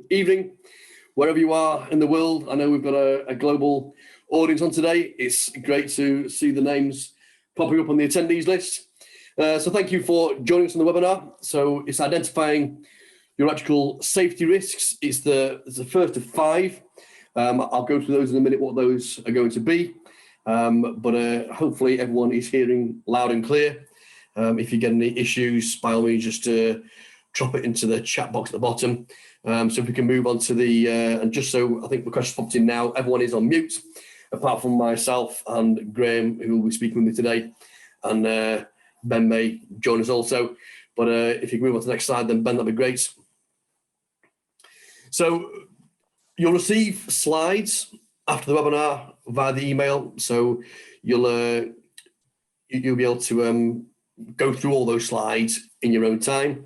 Evening, wherever you are in the world. I know we've got a global audience on today. It's great to see the names popping up on the attendees list. So thank you for joining us on the webinar. So it's identifying your electrical safety risks. It's the first of 5. I'll go through those in a minute, what those are going to be. But hopefully everyone is hearing loud and clear. If you get any issues, by all means, just drop it into the chat box at the bottom. So if we can move on to the, and just so I think the question popped in now, everyone is on mute, apart from myself and Graham, who will be speaking with me today, and Ben may join us also. But if you can move on to the next slide, then Ben, that'd be great. So you'll receive slides after the webinar via the email. So you'll be able to go through all those slides in your own time.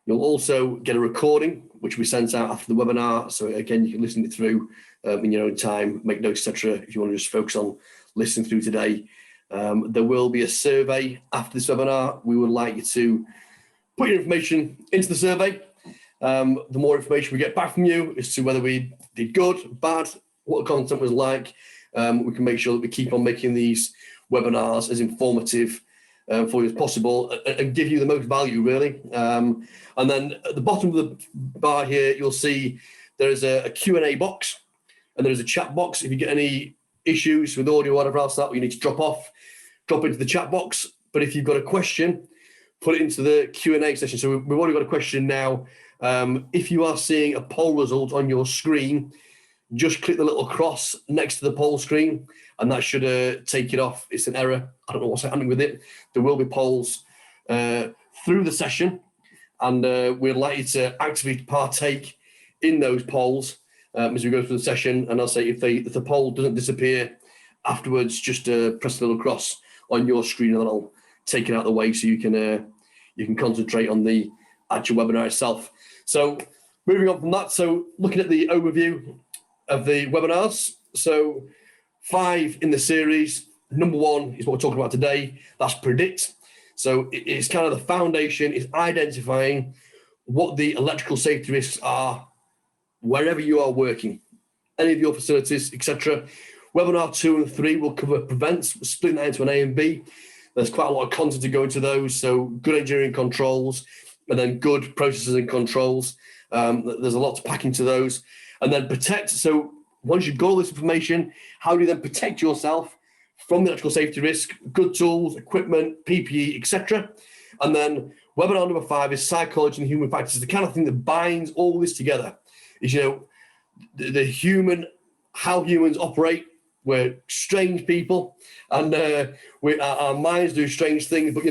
You'll also get a recording, which we sent out after the webinar. So again, you can listen it through in your own time, make notes, etc. If you want to just focus on listening through today. There will be a survey after this webinar. We would like you to put your information into the survey. The more information we get back from you as to whether we did good, bad, what the content was like, we can make sure that we keep on making these webinars as informative for you as possible and give you the most value, really. And then at the bottom of the bar here, you'll see there is a Q&A box and there's a chat box. If you get any issues with audio or whatever else that you need to drop into the chat box. But if you've got a question, put it into the Q&A session. So we've already got a question now. If you are seeing a poll result on your screen, just click the little cross next to the poll screen and that should take it off. It's an error. I don't know what's happening with it. There will be polls through the session and we'd like you to actively partake in those polls as we go through the session. And I'll say if the poll doesn't disappear afterwards, just press the little cross on your screen and then I'll take it out of the way so you can concentrate on the actual webinar itself. So moving on from that, so looking at the overview of the webinars. So 5 in the series. Number 1 is what we're talking about today. That's predict. So it's kind of the foundation, is identifying what the electrical safety risks are wherever you are working, any of your facilities, etc. Webinar 2 and 3 will cover prevents, splitting that into an A and B. There's quite a lot of content to go into those. So good engineering controls and then good processes and controls. There's a lot to pack into those. And then protect. So once you've got all this information, how do you then protect yourself from the electrical safety risk? Good tools, equipment, PPE, etc. And then webinar number 5 is psychology and human factors. The kind of thing that binds all this together is, the human, how humans operate. We're strange people and our minds do strange things, but,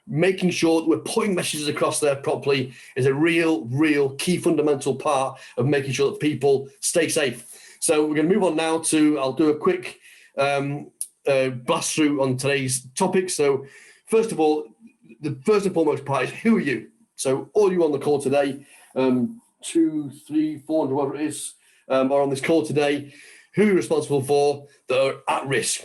making sure that we're putting messages across there properly is a real key fundamental part of making sure that people stay safe. So we're going to move on now I'll do a quick blast through on today's topic. So first of all, the first and foremost part is, who are you? So all you on the call today, 200, 300, 400, whatever it is, are on this call today. Who you're responsible for that are at risk,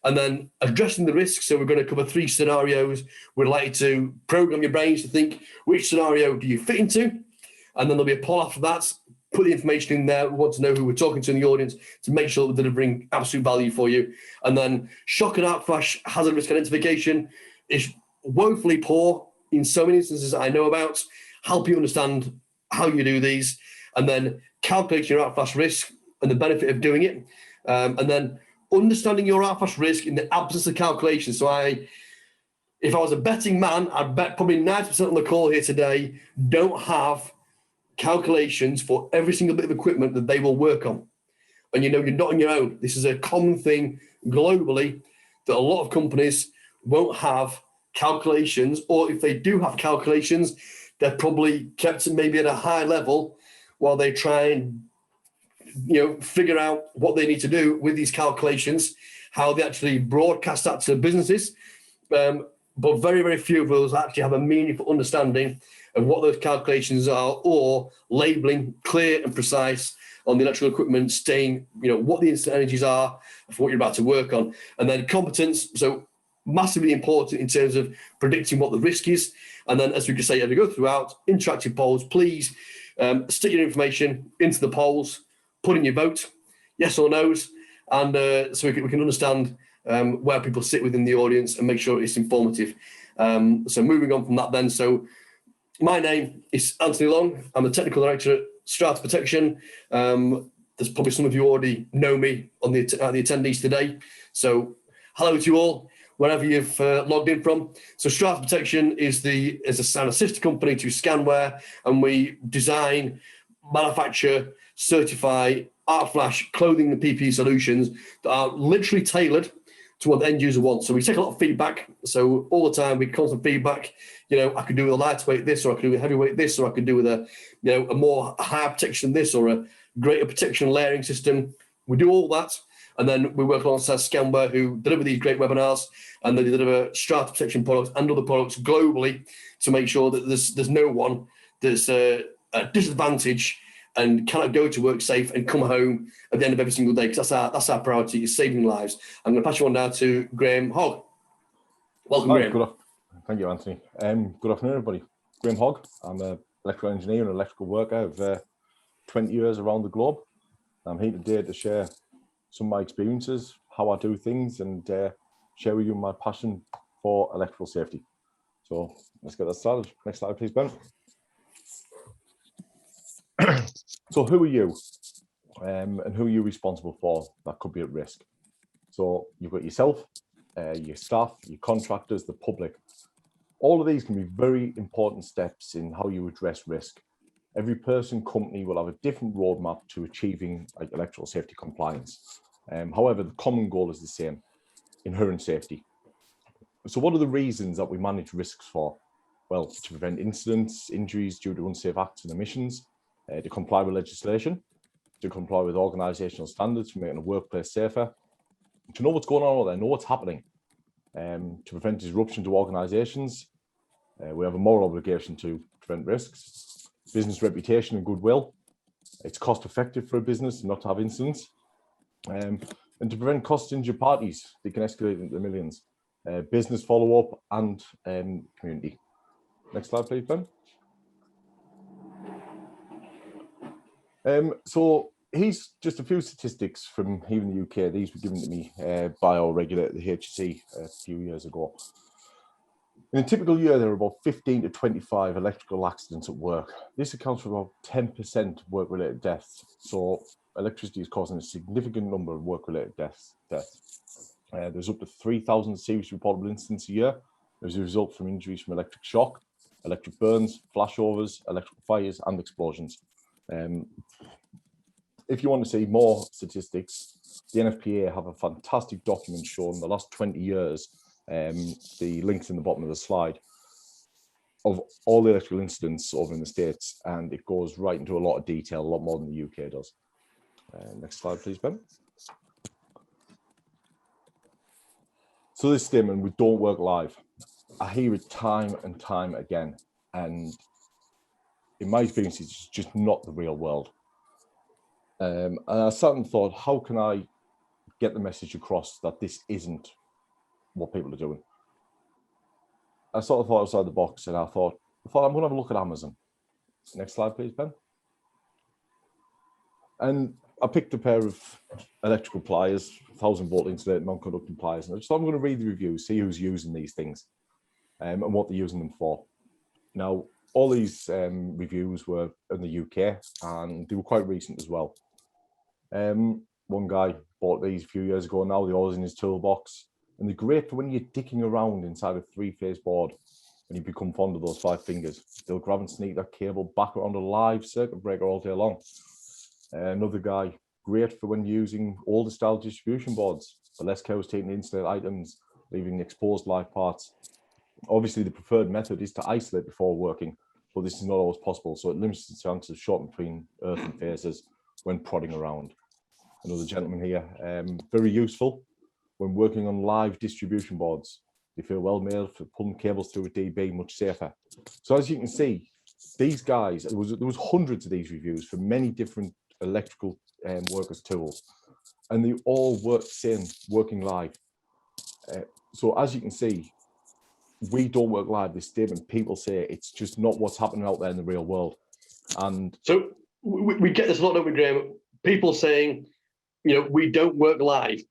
and then addressing the risks. So we're going to cover 3 scenarios. We'd like you to program your brains to think, which scenario do you fit into? And then there'll be a poll after that. Put the information in there. We want to know who we're talking to in the audience to make sure that we're delivering absolute value for you. And then shock and out flash hazard risk identification is woefully poor in so many instances I know about. Help you understand how you do these, and then calculate your out flash risk and the benefit of doing it, and then understanding your outflash risk in the absence of calculation. So if I was a betting man, I'd bet probably 90% on the call here today don't have calculations for every single bit of equipment that they will work on. And you're not on your own. This is a common thing globally that a lot of companies won't have calculations, or if they do have calculations, they're probably kept maybe at a high level while they try and figure out what they need to do with these calculations, how they actually broadcast that to businesses. But very few of those actually have a meaningful understanding of what those calculations are, or labeling clear and precise on the electrical equipment, staying, what the instant energies are for what you're about to work on. And then competence, so massively important in terms of predicting what the risk is. And then, as we can say, as we go throughout, interactive polls, please Stick your information into the polls, put in your vote, yes or no's, and so we can understand where people sit within the audience and make sure it's informative. So moving on from that then, so my name is Anthony Long. I'm the Technical Director at Strata Protection. There's probably some of you already know me on the attendees today. So hello to you all, wherever you've logged in from. So Strata Protection is a sister company to Scanware, and we design, manufacture, certify Art Flash clothing and PPE solutions that are literally tailored to what the end user wants. So we take a lot of feedback. So all the time we constant feedback. I could do with a lightweight this, or I could do with heavyweight this, or I could do with a more high protection this, or a greater protection layering system. We do all that, and then we work alongside Scanware, who deliver these great webinars, and they deliver Strata Protection products and other products globally to make sure that there's no one that's at a disadvantage and cannot go to work safe and come home at the end of every single day, because that's our priority, is saving lives. I'm going to pass you on now to Graham Hogg. Welcome, Graham. Thank you, Anthony. Good afternoon, everybody. Graham Hogg. I'm an electrical engineer and electrical worker. I've 20 years around the globe. I'm here today to share some of my experiences, how I do things, and share with you my passion for electrical safety. So let's get that started. Next slide, please, Ben. So who are you? And who are you responsible for that could be at risk? So you've got yourself, your staff, your contractors, the public. All of these can be very important steps in how you address risk. Every person, company will have a different roadmap to achieving electrical safety compliance. However, the common goal is the same: inherent safety. So what are the reasons that we manage risks for? Well, to prevent incidents, injuries due to unsafe acts and emissions, to comply with legislation, to comply with organisational standards for making a workplace safer, to know what's going on out there, know what's happening, to prevent disruption to organisations. We have a moral obligation to prevent risks, business reputation and goodwill. It's cost effective for a business not to have incidents, and to prevent cost injured parties that can escalate into the millions, business follow up and community. Next slide, please, Ben. So here's just a few statistics from here in the UK. These were given to me by our regulator, the HSE, a few years ago. In a typical year, there are about 15 to 25 electrical accidents at work. This accounts for about 10% of work-related deaths. So electricity is causing a significant number of work-related deaths. There's up to 3,000 serious reportable incidents a year as a result from injuries from electric shock, electric burns, flashovers, electrical fires, and explosions. If you want to see more statistics, the NFPA have a fantastic document showing the last 20 years, the links in the bottom of the slide, of all the electrical incidents over in the States, and it goes right into a lot of detail, a lot more than the UK does. Next slide, please, Ben. So this statement, we don't work live. I hear it time and time again, and in my experience, it's just not the real world. And I sat and thought, how can I get the message across that this isn't what people are doing? I sort of thought outside the box, and I thought I'm going to have a look at Amazon. Next slide, please, Ben. And I picked a pair of electrical pliers, 1,000-volt insulated non-conducting pliers, and I just thought I'm going to read the reviews, see who's using these things, and what they're using them for. Now, all these reviews were in the UK, and they were quite recent as well. One guy bought these a few years ago now, they're always in his toolbox, and they're great for when you're dicking around inside a 3-phase board and you become fond of those 5 fingers. They'll grab and sneak that cable back around a live circuit breaker all day long. Another guy, great for when using older style distribution boards, for less chaos taking the insulated items, leaving exposed live parts. Obviously, the preferred method is to isolate before working, but this is not always possible, so it limits the chance of short between earthen phases when prodding around. Another gentleman here, very useful when working on live distribution boards. They feel well made for pulling cables through a DB, much safer. So as you can see, these guys, there was hundreds of these reviews for many different electrical workers' tools, and they all work the same, working live. So as you can see, we don't work live. This statement, people say it's just not what's happening out there in the real world. And so we get this a lot, don't we, Graham? People saying, we don't work live.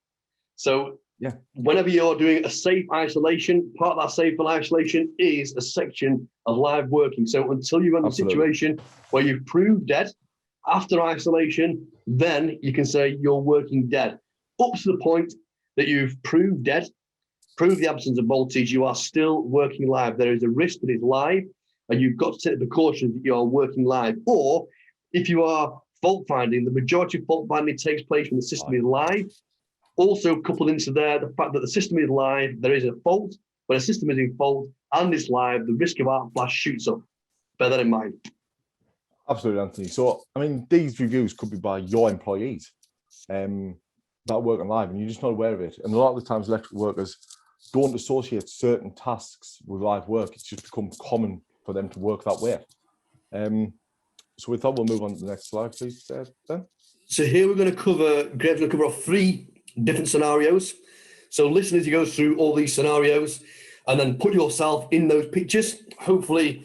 So yeah, whenever you're doing a safe isolation, part of that safe isolation is a section of live working. So until you're in the situation where you've proved dead, after isolation, then you can say you're working dead. Up to the point that you've proved dead, proved the absence of voltage, you are still working live. There is a risk that it's live, and you've got to take the precautions that you are working live. Or if you are fault finding, the majority of fault finding takes place when the system is live. Also coupled into there, the fact that the system is live, there is a fault. When a system is in fault and it's live, the risk of arc flash shoots up. Bear that in mind. Absolutely, Anthony. So, I mean, these reviews could be by your employees that are working live, and you're just not aware of it. And a lot of the times, electrical workers don't associate certain tasks with live work. It's just become common for them to work that way. So with that, we'll move on to the next slide, please, Ben. So here we're going to cover, Graham's going to cover off 3 different scenarios. So listen as you go through all these scenarios and then put yourself in those pictures. Hopefully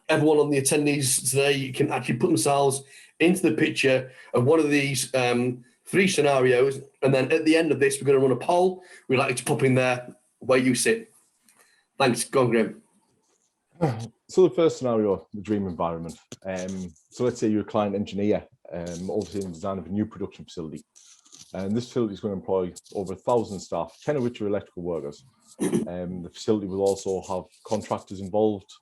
everyone on the attendees today can actually put themselves into the picture of one of these 3 scenarios. And then at the end of this, we're going to run a poll. We'd like you to pop in there where you sit. Thanks. Go on, Graham. So the first scenario, the dream environment. So let's say you're a client engineer, overseeing the design of a new production facility. And this facility is going to employ over 1,000 staff, 10 of which are electrical workers. The facility will also have contractors involved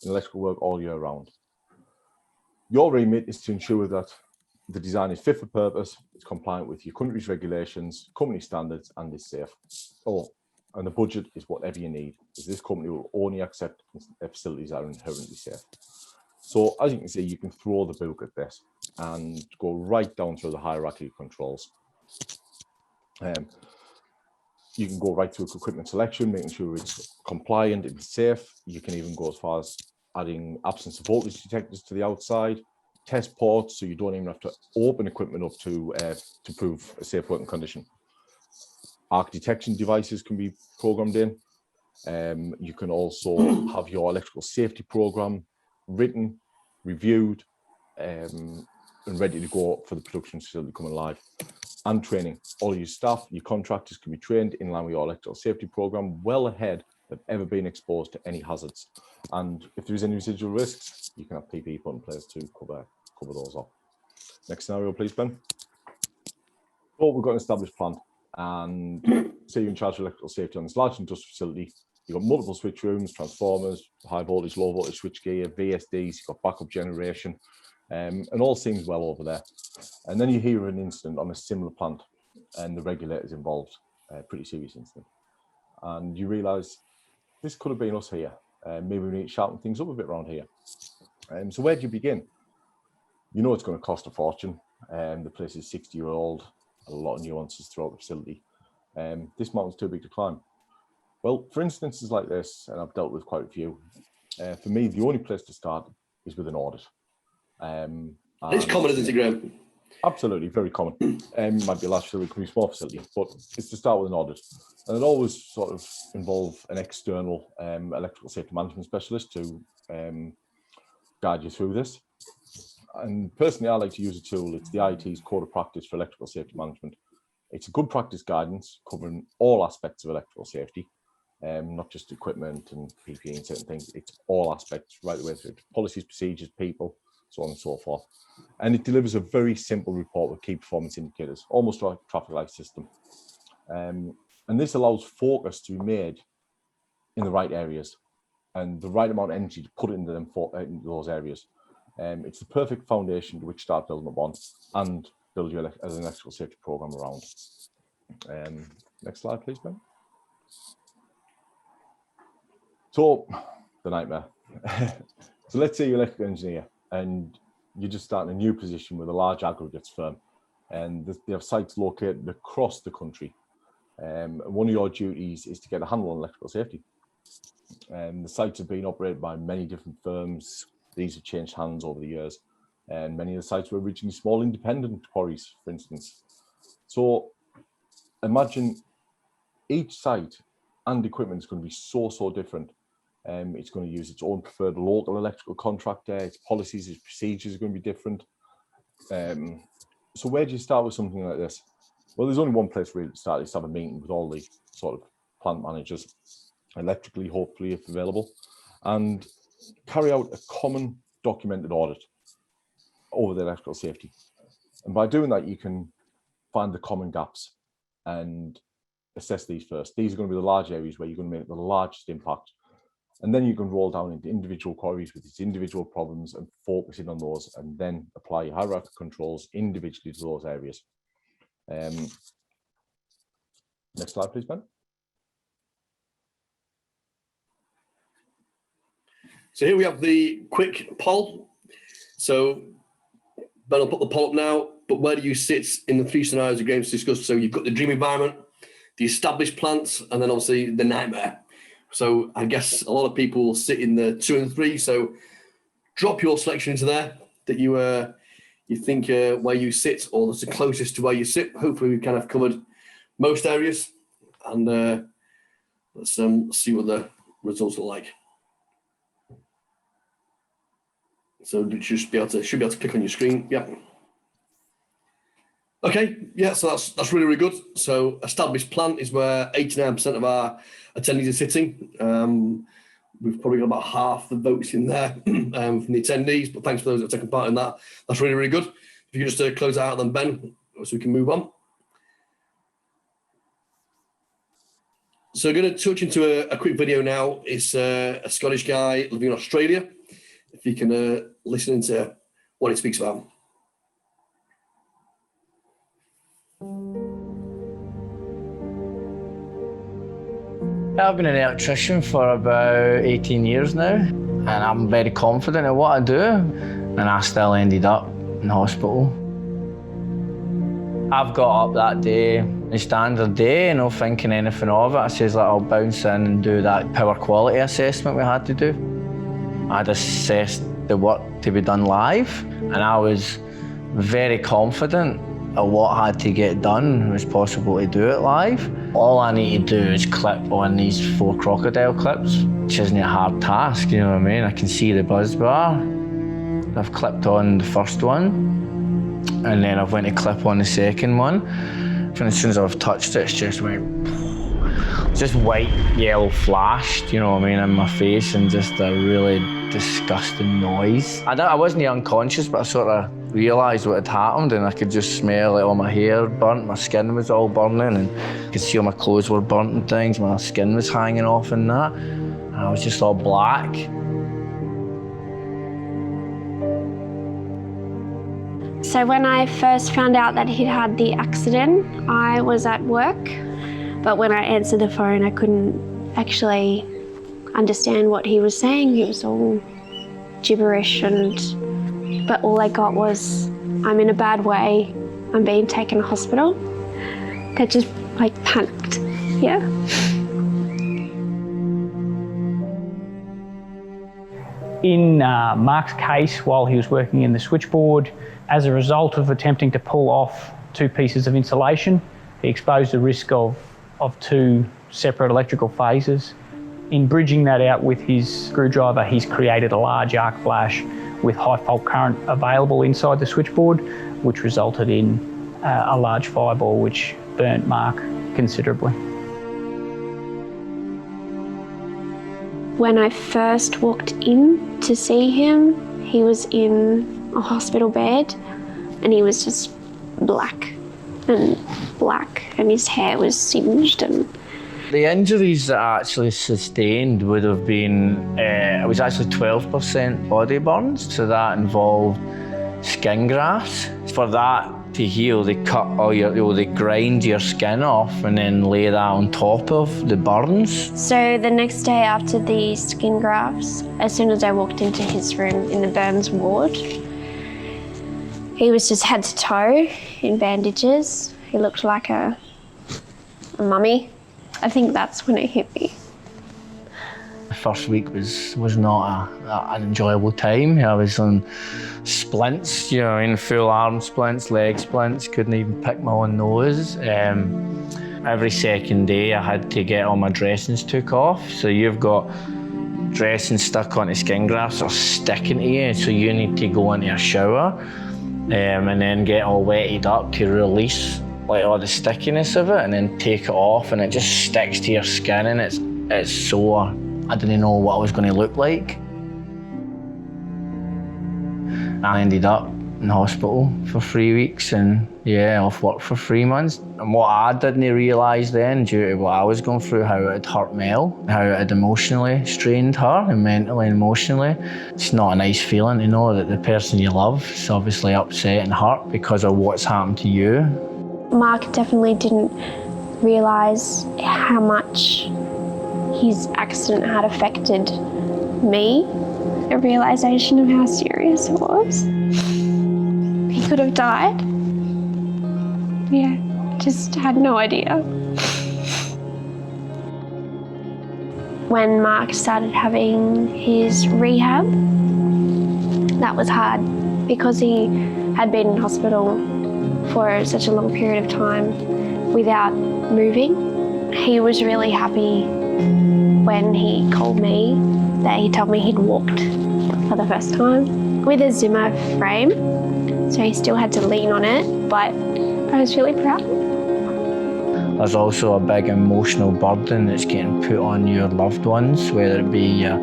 in electrical work all year round. Your remit is to ensure that the design is fit for purpose, it's compliant with your country's regulations, company standards, and is safe. And the budget is whatever you need, as this company will only accept facilities that are inherently safe. So as you can see, you can throw the book at this and go right down through the hierarchy of controls. You can go right through equipment selection, making sure it's compliant and safe. You can even go as far as adding absence of voltage detectors to the outside, test ports, so you don't even have to open equipment up to prove a safe working condition. Arc detection devices can be programmed in. You can also have your electrical safety program written, reviewed, and ready to go for the production facility coming live. And training. All your staff, your contractors can be trained in line with your electrical safety program well ahead of ever being exposed to any hazards. And if there is any residual risks, you can have PPE put in place to cover those off. Next scenario, please, Ben. So we've got an established plant, and say you're in charge of electrical safety on this large industrial facility. You've got multiple switch rooms, transformers, high voltage, low voltage switchgear, VSDs, you've got backup generation, and all seems well over there. And then you hear an incident on a similar plant and the regulators involved, a pretty serious incident. And you realise this could have been us here. Maybe we need to sharpen things up a bit around here. So where do you begin? You know it's going to cost a fortune. The place is 60-year-old, a lot of nuances throughout the facility. This mountain's too big to climb. Well, for instances like this, and I've dealt with quite a few, for me, the only place to start is with an audit. It's common, isn't it, Graham? Absolutely, very common. Might be a large facility, could be a small facility, but it's to start with an audit. And it always sort of involve an external electrical safety management specialist to guide you through this. And personally, I like to use a tool. It's the IET's Code of Practice for Electrical Safety Management. It's a good practice guidance covering all aspects of electrical safety, not just equipment and PPE and certain things. It's all aspects right the way through policies, procedures, people, so on and so forth. And it delivers a very simple report with key performance indicators, almost like a traffic light system. And this allows focus to be made in the right areas and the right amount of energy to put into into those areas. It's the perfect foundation to which start building upon and build your an electrical safety program around. Next slide, please, Ben. So, the nightmare. So let's say you're an electrical engineer and you're just starting a new position with a large aggregates firm, and they have sites located across the country. One of your duties is to get a handle on electrical safety. The sites have been operated by many different firms. These have changed hands over the years, and many of the sites were originally small independent quarries, for instance. So imagine each site and equipment is going to be so different. It's going to use its own preferred local electrical contractor. Its policies, its procedures are going to be different. So where do you start with something like this? Well, there's only one place where you start. Is have a meeting with all the sort of plant managers, electrically, hopefully, if available, and carry out a common documented audit over the electrical safety. And by doing that, you can find the common gaps and assess these first. These are going to be the large areas where you're going to make the largest impact. And then you can roll down into individual quarries with its individual problems and focus in on those, and then apply your hierarchical controls individually to those areas. Next slide, please, Ben. So here we have the quick poll. So Ben will put the poll up now, but where do you sit in the three scenarios we're going to discuss? So you've got the dream environment, the established plants, and then obviously the nightmare. So I guess a lot of people will sit in the 2 and 3. So drop your selection into there that you think where you sit, or that's the closest to where you sit. Hopefully we've kind of covered most areas, and let's see what the results are like. So you should be able to click on your screen. Yeah. Okay. Yeah. So that's really good. So established plant is where 89% of our attendees are sitting. We've probably got about half the votes in there from the attendees, but thanks for those that have taken part in that. That's really good. If you could just close that out, then Ben, so we can move on. So we're going to touch into a quick video now. It's a Scottish guy living in Australia. If you can listen into what it speaks about. I've been an electrician for about 18 years now, and I'm very confident in what I do, and I still ended up in hospital. I've got up that day, a standard day, not thinking anything of it. I says, like, I'll bounce in and do that power quality assessment we had to do. I'd assessed the work to be done live, and I was very confident of what had to get done. It was possible to do it live. All I need to do is clip on these 4 crocodile clips, which isn't a hard task, you know what I mean? I can see the buzz bar. I've clipped on the first one, and then I've went to clip on the second one. And as soon as I've touched it, it's just went, just white, yellow flashed, you know what I mean, in my face, and just a really disgusting noise. I wasn't unconscious, but I sort of realised what had happened, and I could just smell it. All my hair burnt, my skin was all burning, and I could see all my clothes were burnt and things. My skin was hanging off and that, and I was just all black. So when I first found out that he'd had the accident, I was at work, but when I answered the phone, I couldn't actually understand what he was saying. He was all gibberish, but all I got was, I'm in a bad way, I'm being taken to hospital. I just panicked, yeah. In Mark's case, while he was working in the switchboard, as a result of attempting to pull off 2 pieces of insulation, he exposed the risk of 2 separate electrical phases. In bridging that out with his screwdriver, he's created a large arc flash with high fault current available inside the switchboard, which resulted in a large fireball which burnt Mark considerably. When I first walked in to see him, he was in a hospital bed and he was just black, and his hair was singed. And the injuries that I actually sustained would have been, it was actually 12% body burns, so that involved skin grafts. For that to heal, they cut all they grind your skin off and then lay that on top of the burns. so the next day after the skin grafts, as soon as I walked into his room in the burns ward, he was just head to toe in bandages. He looked like a mummy. I think that's when it hit me. The first week was not an enjoyable time. I was on splints, you know, in full arm splints, leg splints, couldn't even pick my own nose. Every second day I had to get all my dressings took off. So you've got dressing stuck onto skin grafts are sticking to you, so you need to go into a shower and then get all wetted up to release like all the stickiness of it, and then take it off, and it just sticks to your skin, and it's sore. I didn't know what I was going to look like. I ended up in hospital for 3 weeks and off work for 3 months. And what I didn't realise then, due to what I was going through, how it had hurt Mel, how it had emotionally strained her, and mentally and emotionally. It's not a nice feeling to know that the person you love is obviously upset and hurt because of what's happened to you. Mark definitely didn't realise how much his accident had affected me. A realisation of how serious it was. He could have died. Just had no idea. When Mark started having his rehab, that was hard because he had been in hospital for such a long period of time without moving. He was really happy when he called me that he told me he'd walked for the first time with a Zimmer frame, so he still had to lean on it, but I was really proud. There's also a big emotional burden that's getting put on your loved ones, whether it be your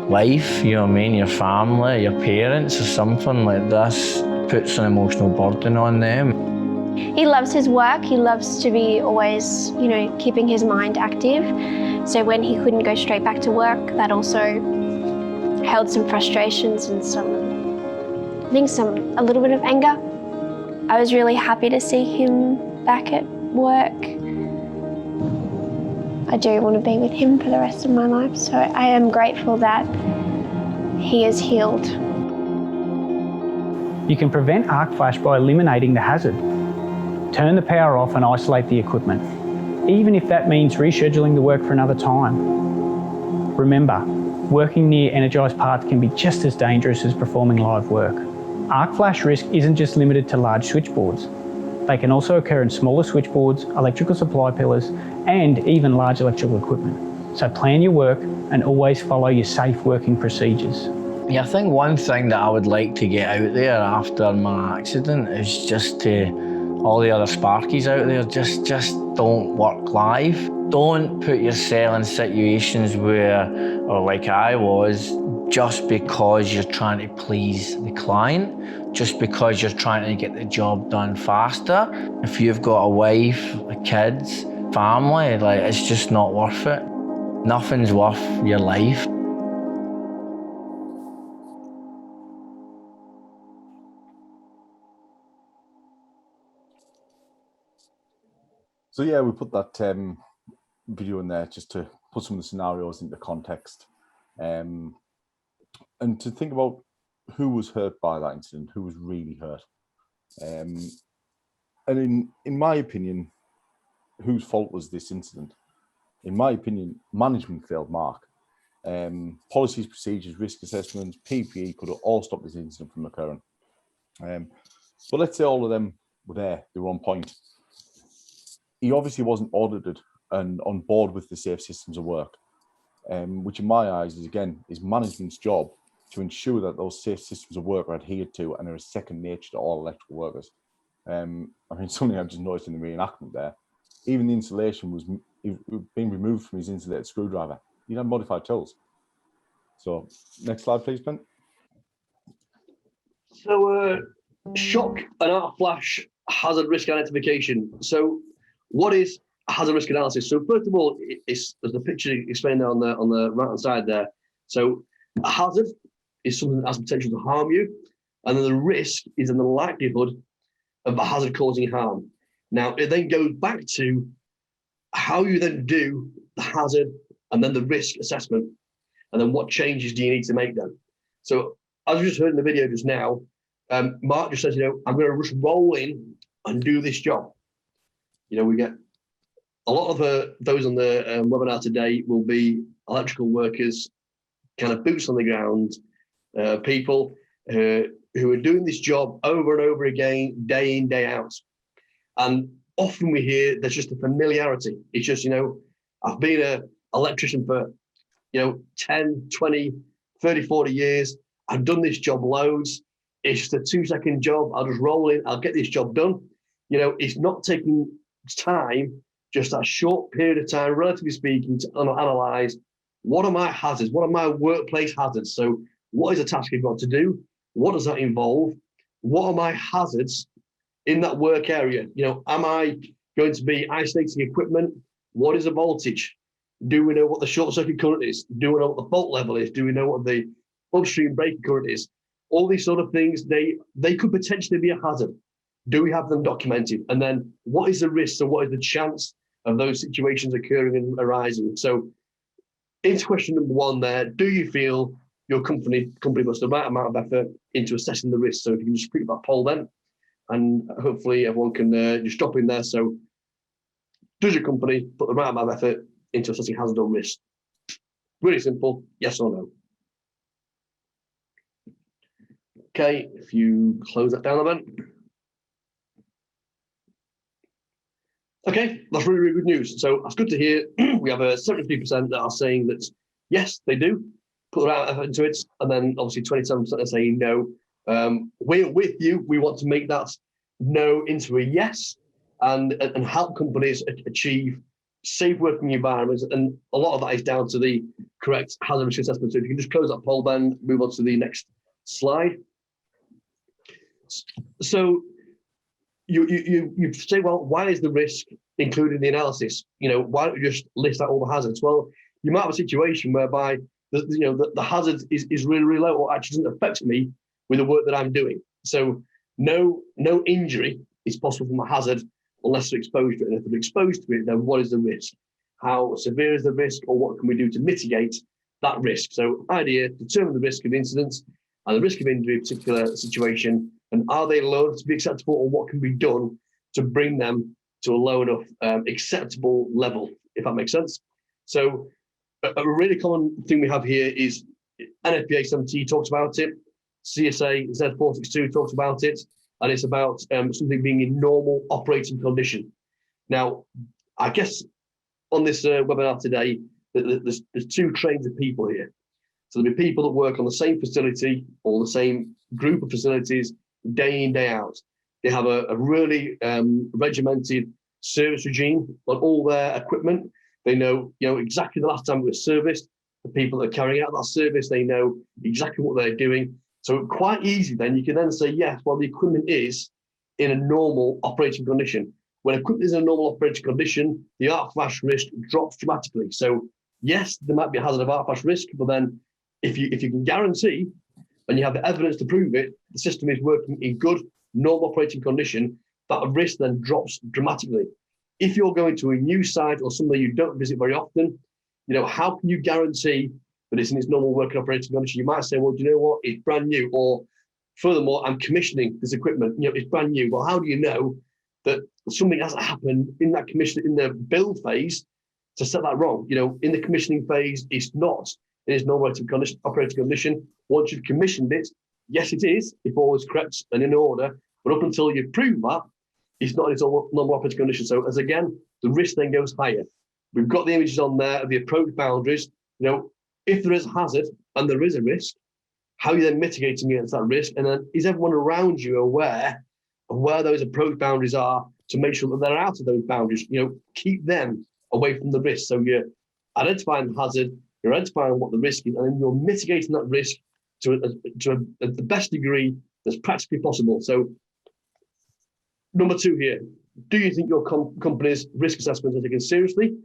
wife, you know what I mean, your family, your parents, or something like this puts an emotional burden on them. He loves his work. He loves to be always, keeping his mind active. So when he couldn't go straight back to work, that also held some frustrations and a little bit of anger. I was really happy to see him back at work. I do want to be with him for the rest of my life, so I am grateful that he is healed. You can prevent arc flash by eliminating the hazard. Turn the power off and isolate the equipment, even if that means rescheduling the work for another time. Remember, working near energised parts can be just as dangerous as performing live work. Arc flash risk isn't just limited to large switchboards. They can also occur in smaller switchboards, electrical supply pillars, and even large electrical equipment. So plan your work and always follow your safe working procedures. Yeah, I think one thing that I would like to get out there after my accident is just to all the other Sparkies out there, just don't work live. Don't put yourself in situations where, or like I was, just because you're trying to please the client, just because you're trying to get the job done faster. If you've got a wife, kids, family, it's just not worth it. Nothing's worth your life. So yeah, we put that video in there just to put some of the scenarios into context, and to think about who was hurt by that incident, who was really hurt. And in my opinion, whose fault was this incident? In my opinion, management failed Mark. Policies, procedures, risk assessments, PPE could have all stopped this incident from occurring. But let's say all of them were there, they were on point. He obviously wasn't audited and on board with the safe systems of work, which in my eyes is management's job to ensure that those safe systems of work are adhered to and are a second nature to all electrical workers. Something I've just noticed in the reenactment there, even the insulation was being removed from his insulated screwdriver. He had modified tools. So next slide, please, Ben. So shock and arc flash hazard risk identification. So what is hazard risk analysis? So first of all, there's the picture explained there on the right hand side there. So a hazard is something that has potential to harm you, and then the risk is in the likelihood of the hazard causing harm. Now it then goes back to how you then do the hazard and then the risk assessment, and then what changes do you need to make then. So as we just heard in the video just now, Mark just says, I'm going to just roll in and do this job. We get a lot of those on the webinar today will be electrical workers, kind of boots on the ground, people who are doing this job over and over again, day in, day out. And often we hear there's just a familiarity. It's just, I've been an electrician for 10, 20, 30, 40 years. I've done this job loads. It's just a 2-second job. I'll just roll in. I'll get this job done. It's not taking time, just that short period of time, relatively speaking, to analyze what are my hazards? What are my workplace hazards? So what is a task I've got to do? What does that involve? What are my hazards in that work area? Am I going to be isolating equipment? What is a voltage? Do we know what the short circuit current is? Do we know what the fault level is? Do we know what the upstream breaking current is? All these sort of things, they could potentially be a hazard. Do we have them documented? And then what is the risk and what is the chance of those situations occurring and arising? So into question number 1 there, do you feel your company puts the right amount of effort into assessing the risk? So if you can just put that poll then, and hopefully everyone can just drop in there. So does your company put the right amount of effort into assessing hazard or risk? Really simple, yes or no. Okay, if you close that down then. Okay, that's really, really good news. So that's good to hear. We have 73% that are saying that yes, they do put the right effort into it, and then obviously 27% are saying no. We're with you. We want to make that no into a yes, and help companies achieve safe working environments. And a lot of that is down to the correct hazard risk assessment. So if you can just close that poll, then move on to the next slide. So you say, well, why is the risk included in the analysis? Why don't you just list out all the hazards? Well, you might have a situation whereby the hazard is really, really low, or actually doesn't affect me with the work that I'm doing. So no injury is possible from a hazard unless they're exposed to it. And if they're exposed to it, then what is the risk? How severe is the risk, or what can we do to mitigate that risk? So idea, determine the risk of incidents and the risk of injury in a particular situation, and are they low enough to be acceptable, or what can be done to bring them to a low enough acceptable level, if that makes sense. So a really common thing we have here is NFPA 70 talks about it, CSA Z462 talks about it, and it's about something being in normal operating condition. Now, I guess on this webinar today, there's 2 trains of people here. So there'll be people that work on the same facility or the same group of facilities day in, day out. They have a really regimented service regime on all their equipment. They know, exactly the last time it was serviced. The people that are carrying out that service, they know exactly what they're doing. So quite easy then, you can then say, yes, well, the equipment is in a normal operating condition. When equipment is in a normal operating condition, the arc flash risk drops dramatically. So yes, there might be a hazard of arc flash risk, but then if you can guarantee, and you have the evidence to prove it, the system is working in good, normal operating condition, that risk then drops dramatically. If you're going to a new site or somewhere you don't visit very often, how can you guarantee that it's in its normal working operating condition? You might say, well, do you know what? It's brand new. Or furthermore, I'm commissioning this equipment. It's brand new. Well, how do you know that something hasn't happened in that commission, in the build phase, to set that wrong? In the commissioning phase, it's not in its normal operating condition. Once you've commissioned it, yes, it is, if all is correct and in order. But up until you prove that, it's not in its normal operating condition. So as again, the risk then goes higher. We've got the images on there of the approach boundaries. If there is a hazard and there is a risk, how are you then mitigating against that risk? And then is everyone around you aware of where those approach boundaries are to make sure that they're out of those boundaries? Keep them away from the risk. So you're identifying the hazard, you're identifying what the risk is, and then you're mitigating that risk to the best degree that's practically possible. So number 2 here, do you think your company's risk assessments are taken seriously,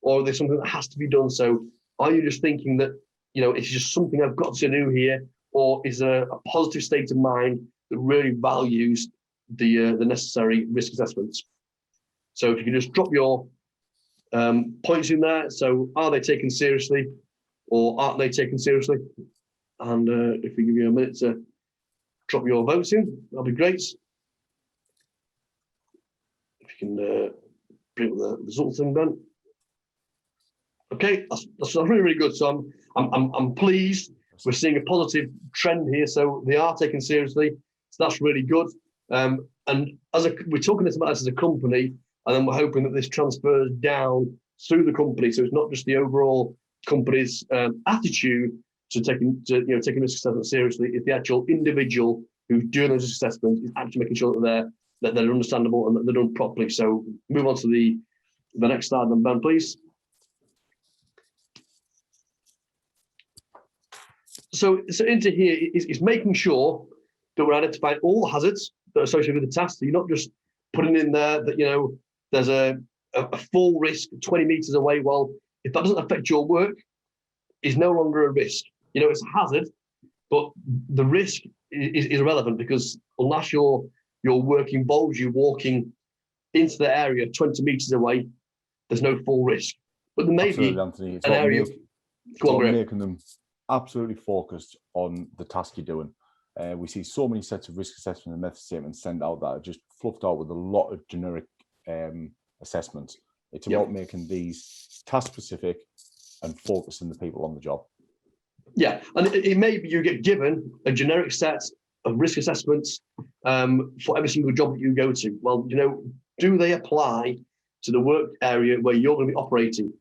or are they something that has to be done? So are you just thinking that, it's just something I've got to do here, or is there a positive state of mind that really values the necessary risk assessments? So if you can just drop your points in there. So are they taken seriously, or aren't they taken seriously? And if we give you a minute to drop your votes in, that'll be great. If you can bring the results in then. Okay, that's really, really good. So I'm pleased. We're seeing a positive trend here. So they are taken seriously. So that's really good. And we're talking about this as a company, and then we're hoping that this transfers down through the company. So it's not just the overall company's attitude to taking risk assessment seriously is the actual individual who's doing those assessments is actually making sure that they're understandable and that they're done properly. So move on to the next slide, then, Ben, please. So into here is making sure that we're identifying all the hazards that are associated with the task. So you're not just putting in there that there's a full risk 20 meters away. Well, if that doesn't affect your work, it's no longer a risk. It's a hazard, but the risk is irrelevant, because unless your work involves you walking into the area 20 meters away, there's no full risk. But there may be Anthony, an area. Making them absolutely focused on the task you're doing. We see so many sets of risk assessment and method statements sent out that are just fluffed out with a lot of generic assessments. It's about making these task specific and focusing the people on the job. Yeah, and it may be you get given a generic set of risk assessments for every single job that you go to. Well, do they apply to the work area where you're going to be operating?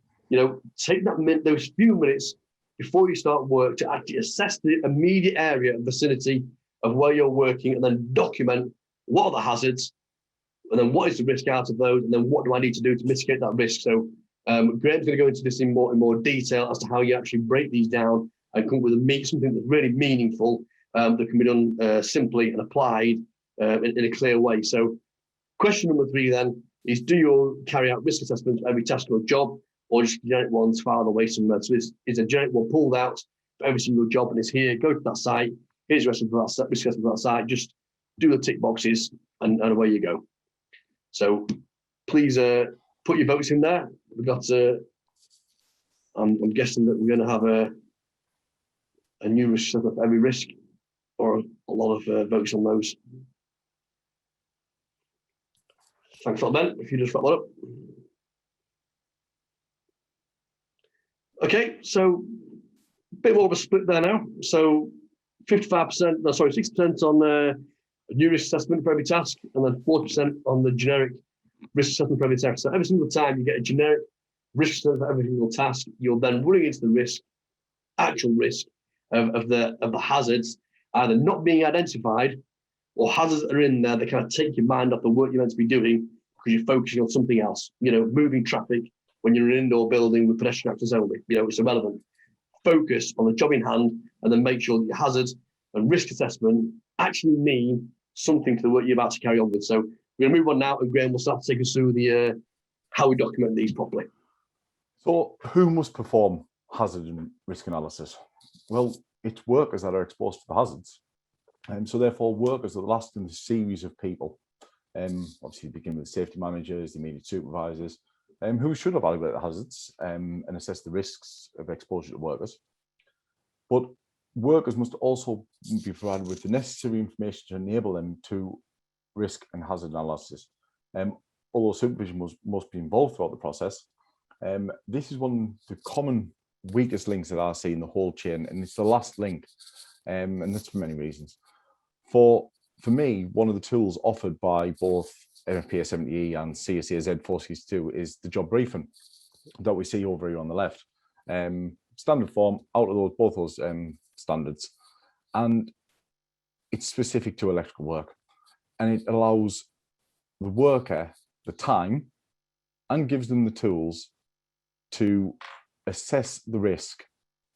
Take those few minutes before you start work to actually assess the immediate area and vicinity of where you're working, and then document what are the hazards, and then what is the risk out of those, and then what do I need to do to mitigate that risk. So Graham's going to go into this in more detail as to how you actually break these down and come up with something that's really meaningful that can be done simply and applied in a clear way. So question number 3 then is, do you carry out risk assessments for every task or job, or just generic ones filed away somewhere? So is a generic one pulled out for every single job and it's here, go to that site, here's the rest of that risk assessment for that site, just do the tick boxes and away you go. So please put your votes in there. We've got, I'm guessing that we're going to have a new risk assessment for every risk, or a lot of votes on those. Thanks a lot, Ben, if you just wrap that up. Okay, so a bit more of a split there now. So 60% on new risk assessment for every task, and then 40% on the generic risk assessment for every task. So every single time you get a generic risk assessment for every single task, you're then running into the actual risk of the hazards either not being identified, or hazards that are in there that kind of take your mind off the work you're meant to be doing because you're focusing on something else. Moving traffic when you're in an indoor building with pedestrian access only. It's irrelevant. Focus on the job in hand, and then make sure that your hazards and risk assessment actually mean something to the work you're about to carry on with. So we're going to move on now, and Graham will start to take us through the how we document these properly. So who must perform hazard and risk analysis? Well, it's workers that are exposed to the hazards. So therefore, workers are the last in the series of people. Obviously, begin with safety managers, the immediate supervisors, who should evaluate the hazards and assess the risks of exposure to workers. But workers must also be provided with the necessary information to enable them to risk and hazard analysis. Although supervision must be involved throughout the process, this is one of the common weakest links that I see in the whole chain, and it's the last link, and that's for many reasons. For me, one of the tools offered by both NFPA 70E and CSA Z462 is the job briefing that we see over here on the left. Standard form out of both those standards, and it's specific to electrical work, and it allows the worker the time and gives them the tools to assess the risk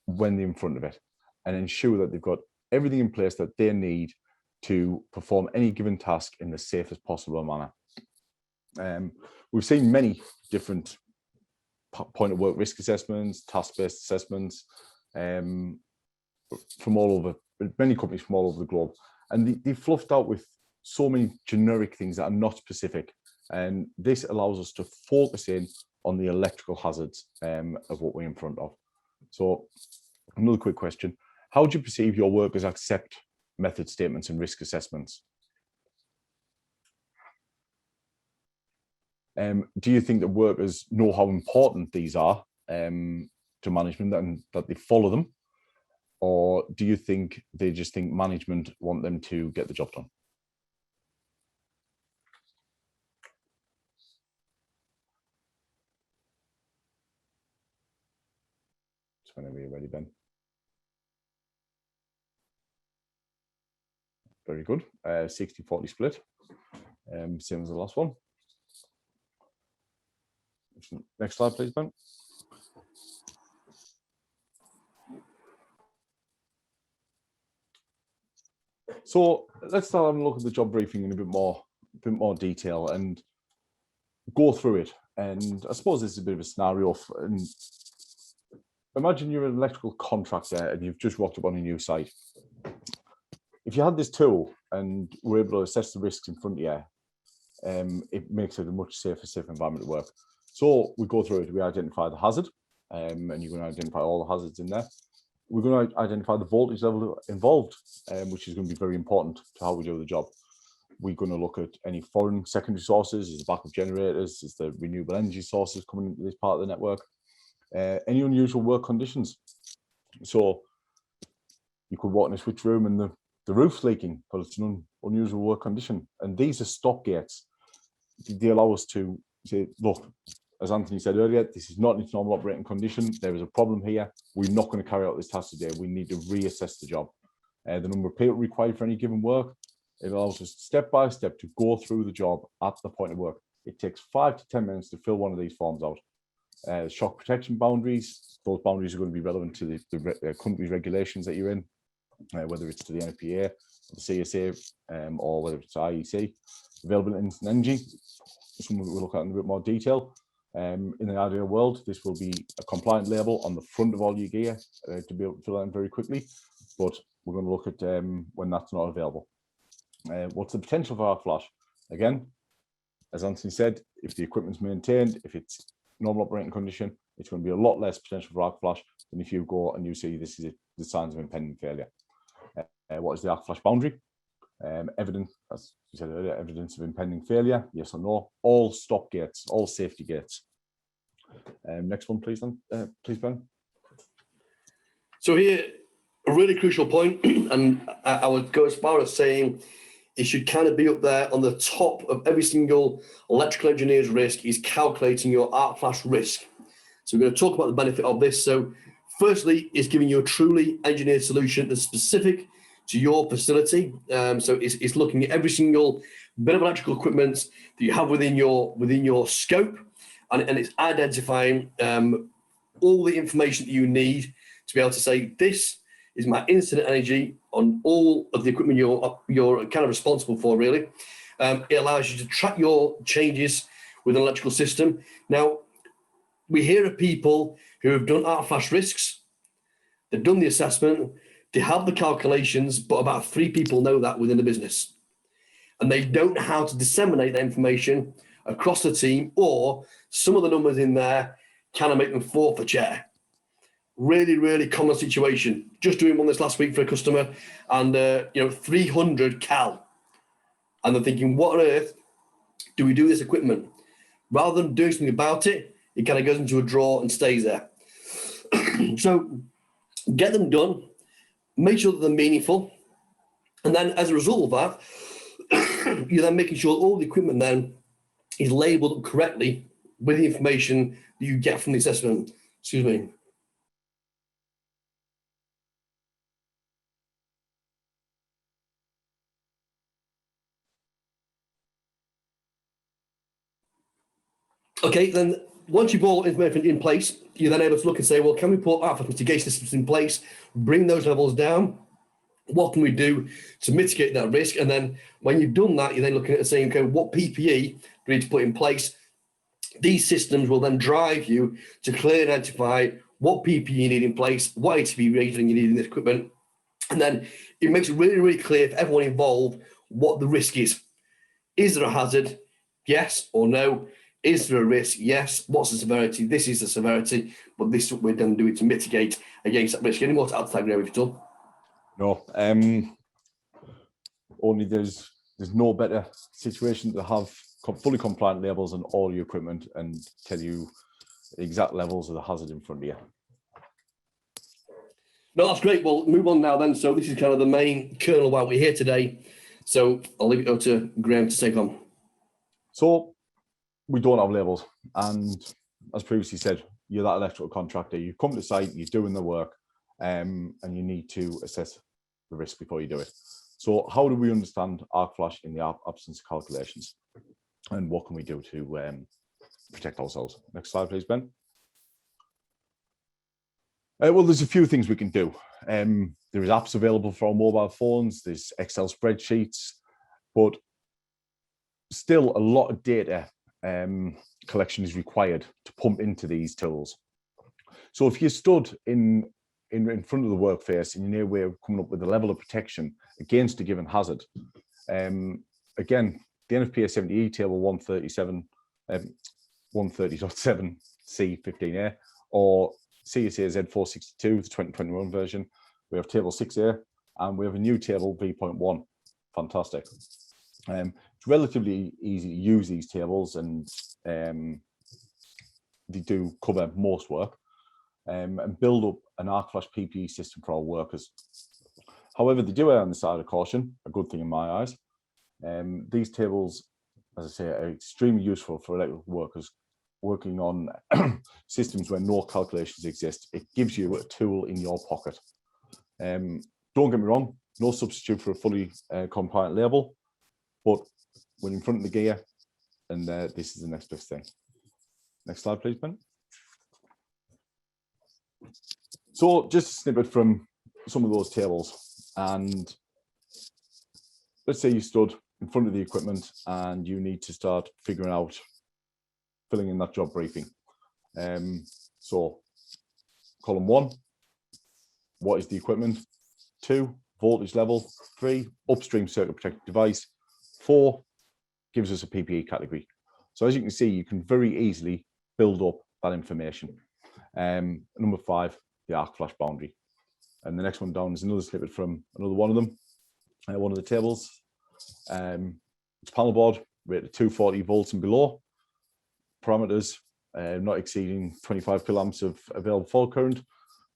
when they're in front of it, and ensure that they've got everything in place that they need to perform any given task in the safest possible manner. We've seen many different point of work risk assessments, task-based assessments from all over, many companies from all over the globe, and they've fluffed out with so many generic things that are not specific. And this allows us to focus in on the electrical hazards of what we're in front of. So another quick question: how do you perceive your workers accept method statements and risk assessments? Do you think that workers know how important these are to management and that they follow them? Or do you think they just think management want them to get the job done? whenever you're ready, Ben. Very good. 60-40 split. Same as the last one. Next slide, please, Ben. So let's start having a look at the job briefing in a bit more detail and go through it. And I suppose this is a bit of a scenario. And imagine you're an electrical contractor and you've just rocked up on a new site. If you had this tool and were able to assess the risks in front of you, it makes it a much safer environment to work. So we go through it, we identify the hazard, and you're going to identify all the hazards in there. We're going to identify the voltage level involved, which is going to be very important to how we do the job. We're going to look at any foreign secondary sources, is the backup generators, is the renewable energy sources coming into this part of the network, any unusual work conditions. So you could walk in a switch room and the roof's leaking, but it's an unusual work condition. And these are stop gates. They allow us to say, look, as Anthony said earlier, this is not its normal operating condition. There is a problem here. We're not going to carry out this task today. We need to reassess the job. The number of people required for any given work, it allows us step by step to go through the job at the point of work. It takes 5 to 10 minutes to fill one of these forms out. Shock protection boundaries, those boundaries are going to be relevant to the country's regulations that you're in, whether it's to the NFPA, the CSA, or whether it's IEC. Available instant energy, something we'll look at in a bit more detail. In the ideal world, this will be a compliant label on the front of all your gear to be able to fill in very quickly, but we're going to look at when that's not available. What's the potential for arc flash? Again, as Anthony said, if the equipment's maintained, if it's normal operating condition, it's going to be a lot less potential for arc flash than if you go and you see this is the signs of impending failure. What is the arc flash boundary? Evidence, as you said earlier, evidence of impending failure, yes or no. All stop gates, all safety gates. Next one, please, please, Ben. So here, a really crucial point, and I would go as far as saying it should kind of be up there on the top of every single electrical engineer's risk is calculating your arc flash risk. So we're going to talk about the benefit of this. So firstly, it's giving you a truly engineered solution that's specific to your facility. So it's looking at every single bit of electrical equipment that you have within your scope, and it's identifying all the information that you need to be able to say, this is my incident energy on all of the equipment you're kind of responsible for, really. It allows you to track your changes with an electrical system. Now, we hear of people who have done arc flash risks, they've done the assessment, they have the calculations, but about 3 people know that within the business. And they don't know how to disseminate that information across the team, or some of the numbers in there kind of make them fall for chair. Really, really common situation. Just doing one this last week for a customer, and 300 cal. And they're thinking, what on earth do we do with this equipment? Rather than doing something about it, it kind of goes into a drawer and stays there. So get them done, make sure that they're meaningful. And then as a result of that, you're then making sure all the equipment then is labeled up correctly with the information that you get from the assessment. Excuse me. Okay, then once you've all information in place, you're then able to look and say, well, can we put arc flash mitigation systems in place, bring those levels down? What can we do to mitigate that risk? And then when you've done that, you're then looking at saying, okay, what PPE do we need to put in place? These systems will then drive you to clearly identify what PPE you need in place, what ATP rating you need in this equipment. And then it makes it really, really clear for everyone involved what the risk is. Is there a hazard? Yes or no? Is there a risk? Yes. What's the severity? This is the severity, but this is what we're then doing to mitigate against that risk. Any more to add to that, Graham, if you're done? No. Only there's no better situation to have fully compliant labels on all your equipment and tell you the exact levels of the hazard in front of you. No, that's great. Well, move on now then. So this is kind of the main kernel why we're here today. So I'll leave it over to Graham to take on. So we don't have labels, and as previously said, you're that electrical contractor, you come to site, you're doing the work, and you need to assess the risk before you do it. So how do we understand arc flash in the absence of calculations? And what can we do to protect ourselves? Next slide, please, Ben. Well, there's a few things we can do. There is apps available for our mobile phones, there's Excel spreadsheets, but still a lot of data collection is required to pump into these tools. So if you stood in front of the workface and you're near coming up with a level of protection against a given hazard, again, the NFPA 70E table 130.7 C15A or CSA Z462, the 2021 version. We have table 6A and we have a new table V.1. Fantastic. It's relatively easy to use these tables and they do cover most work and build up an arc flash PPE system for our workers. However, they do err on the side of caution, a good thing in my eyes. These tables, as I say, are extremely useful for electrical workers working on systems where no calculations exist. It gives you a tool in your pocket. Don't get me wrong, no substitute for a fully compliant label, but we're in front of the gear and this is the next best thing. Next slide, please, Ben. So just a snippet from some of those tables, and let's say you stood in front of the equipment and you need to start figuring out filling in that job briefing. So column 1, what is the equipment? 2, voltage level. 3, upstream circuit protected device. 4, gives us a PPE category. So as you can see, you can very easily build up that information. Number 5, the arc flash boundary. And the next one down is another snippet from another one of them, one of the tables. It's panel board rated 240 volts and below. Parameters not exceeding 25 kiloamps of available fault current.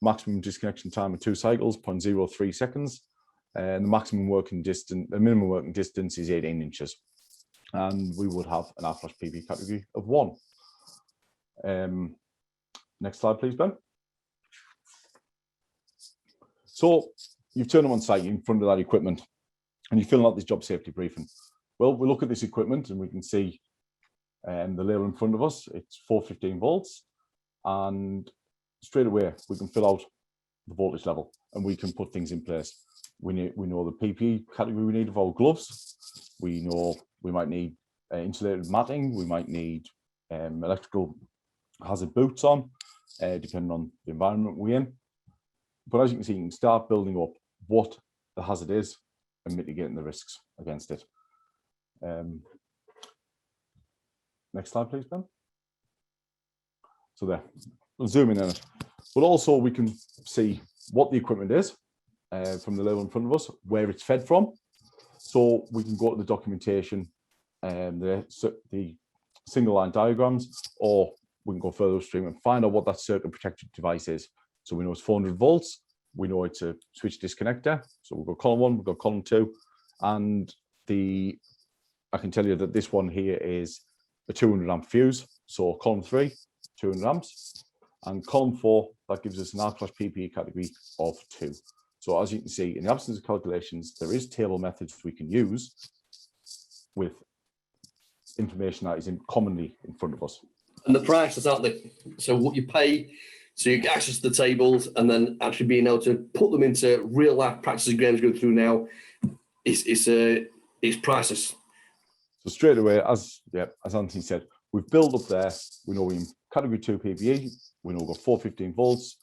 Maximum disconnection time of 2 cycles, 0.03 seconds. And the maximum working distance, the minimum working distance is 18 inches. And we would have an arc flash PPE category of 1. Next slide, please, Ben. So you've turned them on site in front of that equipment and you're filling out this job safety briefing. Well, we look at this equipment and we can see the label in front of us. It's 415 volts, and straight away we can fill out the voltage level and we can put things in place. We know the PPE category we need of our gloves. We know we might need insulated matting. We might need electrical hazard boots on, depending on the environment we're in. But as you can see, you can start building up what the hazard is and mitigating the risks against it. Next slide, please, Ben. So there, we'll zoom in on it. But also we can see what the equipment is from the label in front of us, where it's fed from. So we can go to the documentation and the single line diagrams, or we can go further upstream and find out what that circuit protected device is. So we know it's 400 volts. We know it's a switch disconnector. So we've got column 1, we've got column 2, and I can tell you that this one here is a 200 amp fuse. So column 3, 200 amps, and column 4, that gives us an arc flash PPE category of 2. So as you can see, in the absence of calculations, there is table methods we can use with information that is commonly in front of us. And the prices, aren't they? So what you pay, so you get access to the tables, and then actually being able to put them into real life practices Graham's going through now, it's priceless. So straight away, as Anthony said, we've built up there. We know we're in category 2 PPE. We know we've got 415 volts.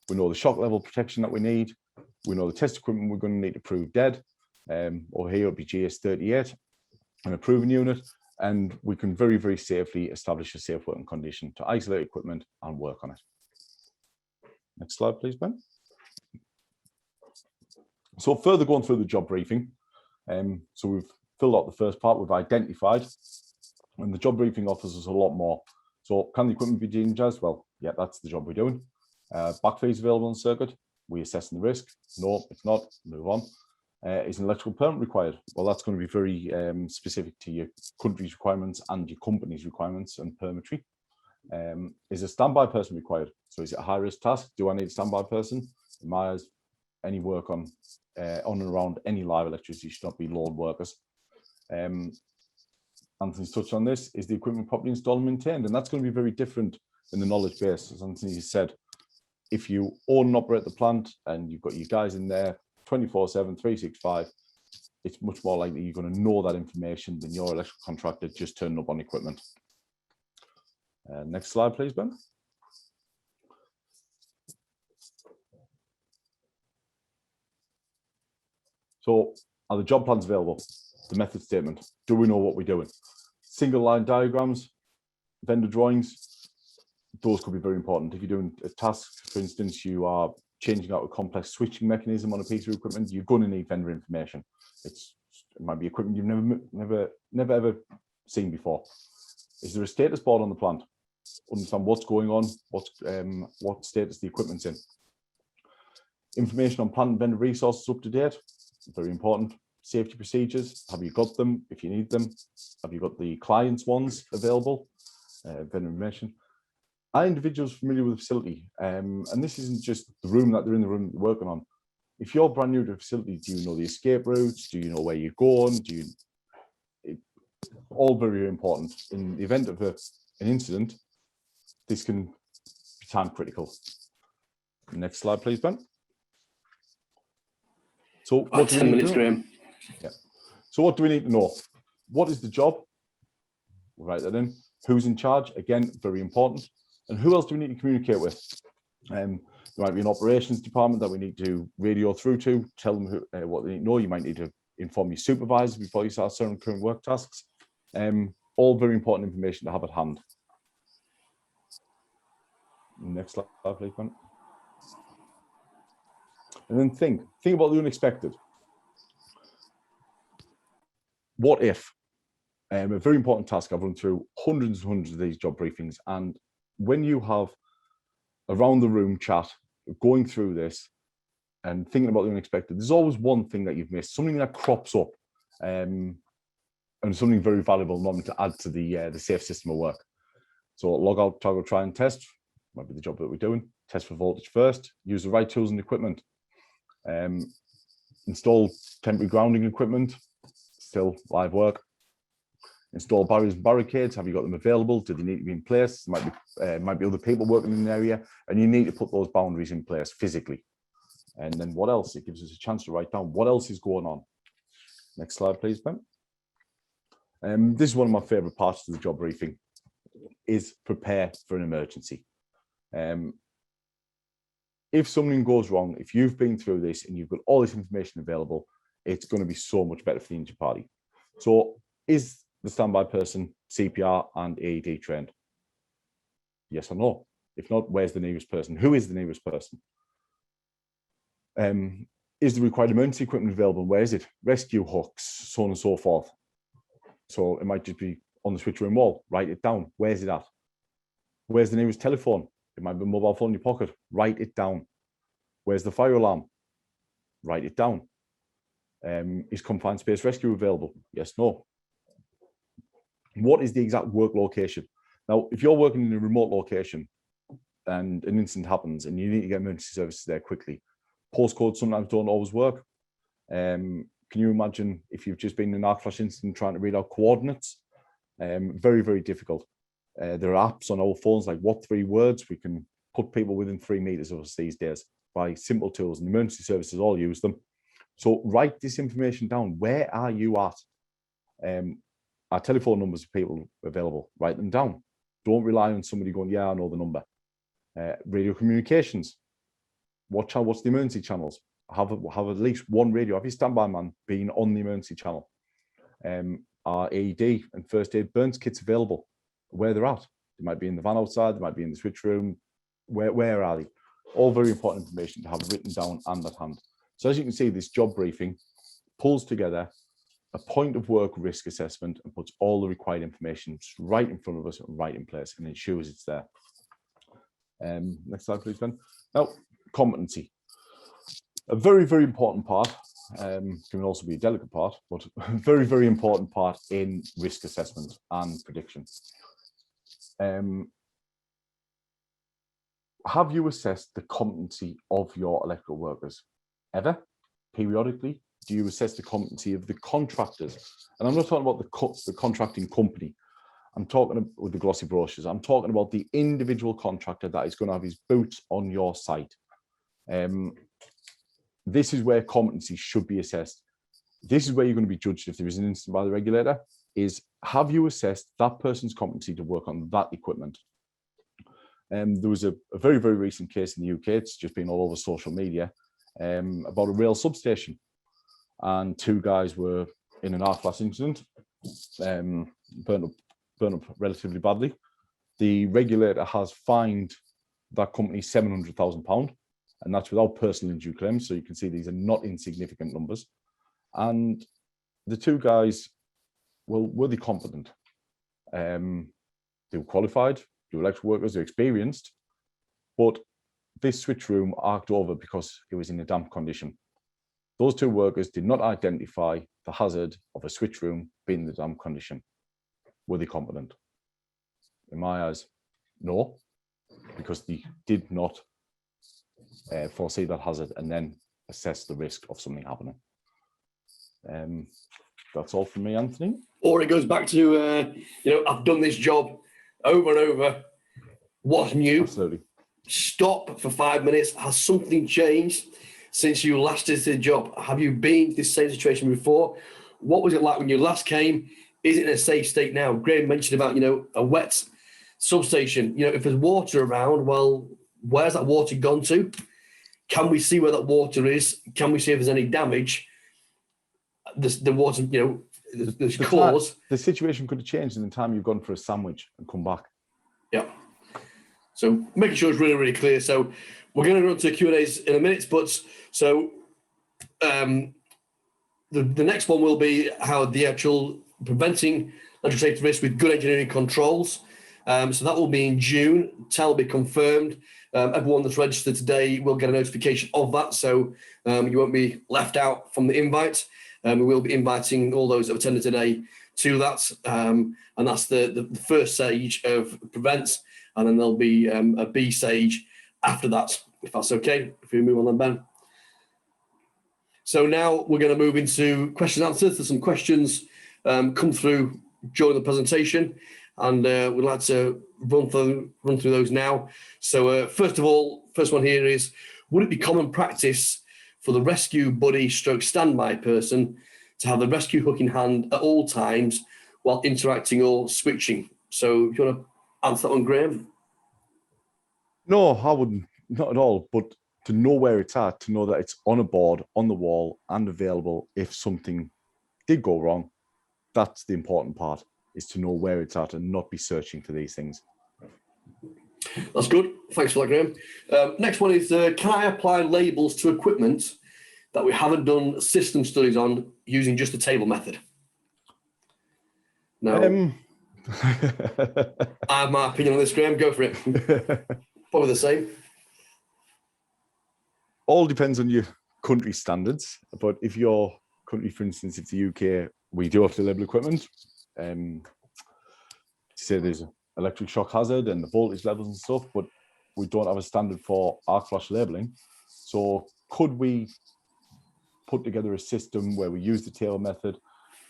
We know the shock level protection that we need. We know the test equipment we're going to need to prove dead. Or here it'll be GS38, an approving unit. And we can very, very safely establish a safe working condition to isolate equipment and work on it. Next slide, please, Ben. So further going through the job briefing. So we've filled out the first part, we've identified, and the job briefing offers us a lot more. So can the equipment be de-energized? Well, yeah, that's the job we're doing. Back fees available on circuit. We assessing the risk. No, if not, move on. Is an electrical permit required? Well, that's going to be very specific to your country's requirements and your company's requirements and permitry. Is a standby person required? So is it a high-risk task? Do I need a standby person? In my eyes, any work on and around any live electricity should not be lone workers. Anthony's touched on this. Is the equipment properly installed and maintained? And that's going to be very different in the knowledge base. As Anthony said, if you own and operate the plant and you've got your guys in there 24/7, 365, it's much more likely you're going to know that information than your electrical contractor just turning up on equipment. Next slide, please, Ben. So are the job plans available? The method statement. Do we know what we're doing? Single line diagrams, vendor drawings, those could be very important. If you're doing a task, for instance, you are changing out a complex switching mechanism on a piece of equipment, you're going to need vendor information. It might be equipment you've never ever seen before. Is there a status board on the plant? Understand what's going on, what status the equipment's in. Information on plant and vendor resources up to date, very important. Safety procedures, have you got them if you need them? Have you got the client's ones available? Vendor information. Are individuals familiar with the facility? And this isn't just the room that they're in the room working on. If you're brand new to a facility, do you know the escape routes? Do you know where you're going? All very important. In the event of an incident, this can be time critical. Next slide, please, Ben. So what 10 minutes, Graham. Yeah. So what do we need to know? What is the job? We'll write that in. Who's in charge? Again, very important. And who else do we need to communicate with? There might be an operations department that we need to radio through to, tell them what they need to know. You might need to inform your supervisor before you start certain current work tasks. All very important information to have at hand. Next slide, please, Ben. And then think about the unexpected. What if? A very important task. I've run through hundreds and hundreds of these job briefings, and when you have around the room chat, going through this and thinking about the unexpected, there's always one thing that you've missed, something that crops up, and something very valuable normally to add to the safe system of work. So log out, toggle, try and test, might be the job that we're doing. Test for voltage first, use the right tools and equipment. Install temporary grounding equipment, still live work. Install barriers and barricades. Have you got them available? Do they need to be in place? Might be other people working in the area, and you need to put those boundaries in place physically. And then what else? It gives us a chance to write down what else is going on. Next slide, please, Ben. This is one of my favorite parts of the job briefing, is prepare for an emergency. If something goes wrong, if you've been through this and you've got all this information available, it's going to be so much better for the injured party. So is the standby person CPR and AED trained? Yes or no? If not, where's the nearest person? Who is the nearest person? Is the required emergency equipment available? Where is it? Rescue hooks, so on and so forth. So it might just be on the switch room wall. Write it down. Where's it at? Where's the nearest telephone? It might be a mobile phone in your pocket. Write it down. Where's the fire alarm? Write it down. Is confined space rescue available? Yes, no. What is the exact work location? Now, if you're working in a remote location and an incident happens and you need to get emergency services there quickly, postcodes sometimes don't always work. Can you imagine if you've just been in an arc flash incident trying to read out coordinates? Very, very difficult. There are apps on our phones like What 3 Words. We can put people within 3 meters of us these days by simple tools, and emergency services all use them. So write this information down. Where are you at? Our telephone numbers of people available. Write them down. Don't rely on somebody going, yeah, I know the number. Radio communications. What's the emergency channels? Have at least one radio. Have your standby man being on the emergency channel? Are AED and first aid burns kits available? Where they're at? They might be in the van outside. They might be in the switch room. Where are they? All very important information to have written down and at hand. So as you can see, this job briefing pulls together a point of work risk assessment and puts all the required information right in front of us, right in place, and ensures it's there. Next slide, please, Ben. Now, competency. A very, very important part, can also be a delicate part, but a very, very important part in risk assessment and prediction. have you assessed the competency of your electrical workers? Ever? Periodically? Do you assess the competency of the contractors? And I'm not talking about the contracting company. I'm talking with the glossy brochures. I'm talking about the individual contractor that is going to have his boots on your site. This is where competency should be assessed. This is where you're going to be judged if there is an incident by the regulator, is have you assessed that person's competency to work on that equipment? There was a very, very recent case in the UK, it's just been all over social media, about a rail substation. And two guys were in an R-class incident, burnt up relatively badly. The regulator has fined that company £700,000, and that's without personal injury claims. So you can see these are not insignificant numbers. And the two guys, well, were they competent? They were qualified, they were electrical workers, they were experienced, but this switch room arced over because it was in a damp condition. Those two workers did not identify the hazard of a switch room being in the damp condition. Were they competent? In my eyes, no, because they did not foresee that hazard and then assess the risk of something happening. That's all from me, Anthony. Or it goes back to, I've done this job over and over. What's new? Absolutely. Stop for 5 minutes. Has something changed since you last did the job? Have you been in this same situation before? What was it like when you last came? Is it in a safe state now? Graham mentioned about, a wet substation. If there's water around, well, where's that water gone to? Can we see where that water is? Can we see if there's any damage? The water, there's cause. The situation could have changed in the time you've gone for a sandwich and come back. Yeah. So making sure it's really, really clear. So we're going to run to Q&As in a minute, but so the next one will be how the actual preventing electrical safety risk with good engineering controls. So that will be in June. That will be confirmed. Everyone that's registered today will get a notification of that, so you won't be left out from the invite. We will be inviting all those that have attended today to that, and that's the first stage of prevent, and then there'll be a B stage after that, if that's okay. If we move on then, Ben. So now we're going to move into questions and answers. There's some questions come through during the presentation, and we'd like to run through those now. So first of all, first one here is, would it be common practice for the rescue buddy stroke standby person to have the rescue hook in hand at all times while interacting or switching? So if you want to answer that one, Graham? No, I wouldn't, not at all. But to know where it's at, to know that it's on a board, on the wall, and available if something did go wrong, that's the important part, is to know where it's at and not be searching for these things. That's good. Thanks for that, Graham. Next one is, can I apply labels to equipment that we haven't done system studies on using just the table method? No. I have my opinion on this, Graham. Go for it. Probably the same. All depends on your country standards. But if your country, for instance, if the UK, we do have to label equipment. Say there's an electric shock hazard and the voltage levels and stuff, but we don't have a standard for arc flash labeling. So could we put together a system where we use the table method?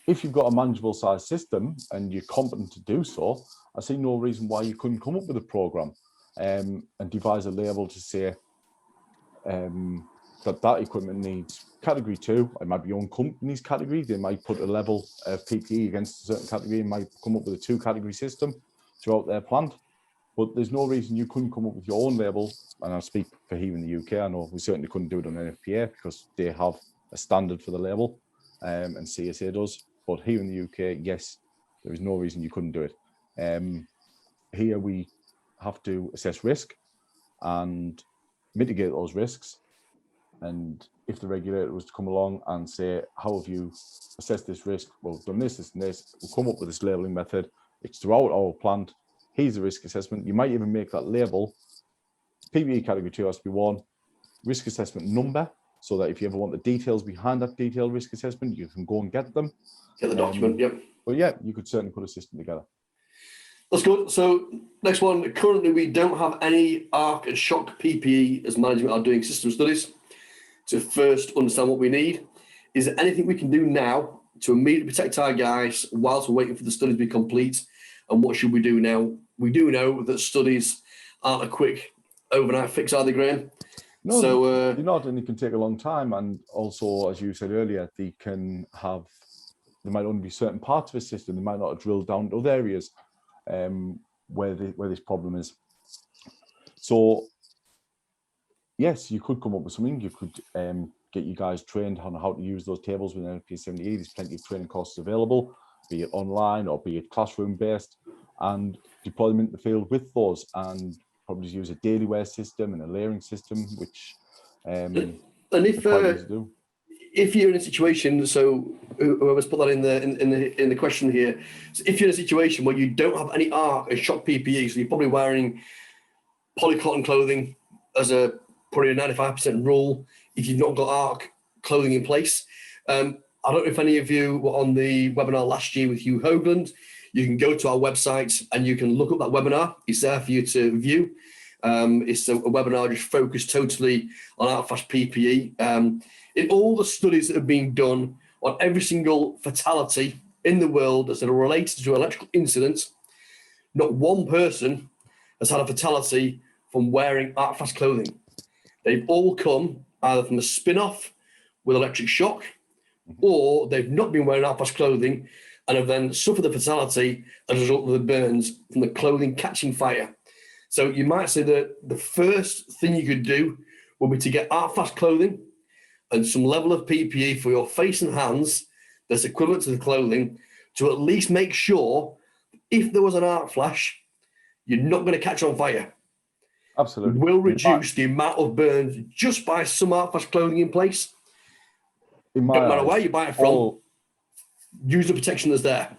If you've got a manageable size system and you're competent to do so, I see no reason why you couldn't come up with a program and devise a label to say that equipment needs category 2. It might be your own company's category. They might put a level of PPE against a certain category and might come up with a 2-category system throughout their plant. But there's no reason you couldn't come up with your own label. And I speak for here in the UK. I know we certainly couldn't do it on NFPA because they have a standard for the label and CSA does. But here in the UK, yes, there is no reason you couldn't do it. Here we have to assess risk and mitigate those risks. And if the regulator was to come along and say, how have you assessed this risk? Well, we've done this, this, and this. We'll come up with this labeling method. It's throughout our plant. Here's the risk assessment. You might even make that label. PPE category 2 has to be 1. Risk assessment number, so that if you ever want the details behind that detailed risk assessment, you can go and get them. Get the document, yep. But yeah, you could certainly put a system together. That's good. So next one, currently we don't have any arc and shock PPE as management are doing system studies to first understand what we need. Is there anything we can do now to immediately protect our guys whilst we're waiting for the studies to be complete? And what should we do now? We do know that studies aren't a quick overnight fix, are they, Graham? No, So they're not, and it can take a long time. And also, as you said earlier, there might only be certain parts of a system. They might not have drilled down to other areas where this problem is. So, yes, you could come up with something. You could get you guys trained on how to use those tables with an LP78. There's plenty of training courses available, be it online or be it classroom based, and deploy them into the field with those, and probably use a daily wear system and a layering system, which and if you're in a situation, so whoever's put that in the question here, so if you're in a situation where you don't have any arc and shock PPE, so you're probably wearing polycotton clothing as probably a 95% rule if you've not got arc clothing in place. I don't know if any of you were on the webinar last year with Hugh Hoagland. You can go to our website and you can look up that webinar. It's there for you to view. It's a webinar just focused totally on ArcFlash PPE. In all the studies that have been done on every single fatality in the world that are related to electrical incidents, not one person has had a fatality from wearing ArcFlash clothing. They've all come either from a spin-off with electric shock, or they've not been wearing ArcFlash clothing and have then suffered the fatality as a result of the burns from the clothing catching fire. So you might say that the first thing you could do would be to get ArcFlash clothing and some level of PPE for your face and hands that's equivalent to the clothing, to at least make sure if there was an arc flash, you're not going to catch on fire. Absolutely. It will reduce the amount of burns just by some arc flash clothing in place. No matter where you buy it from, use the protection that's there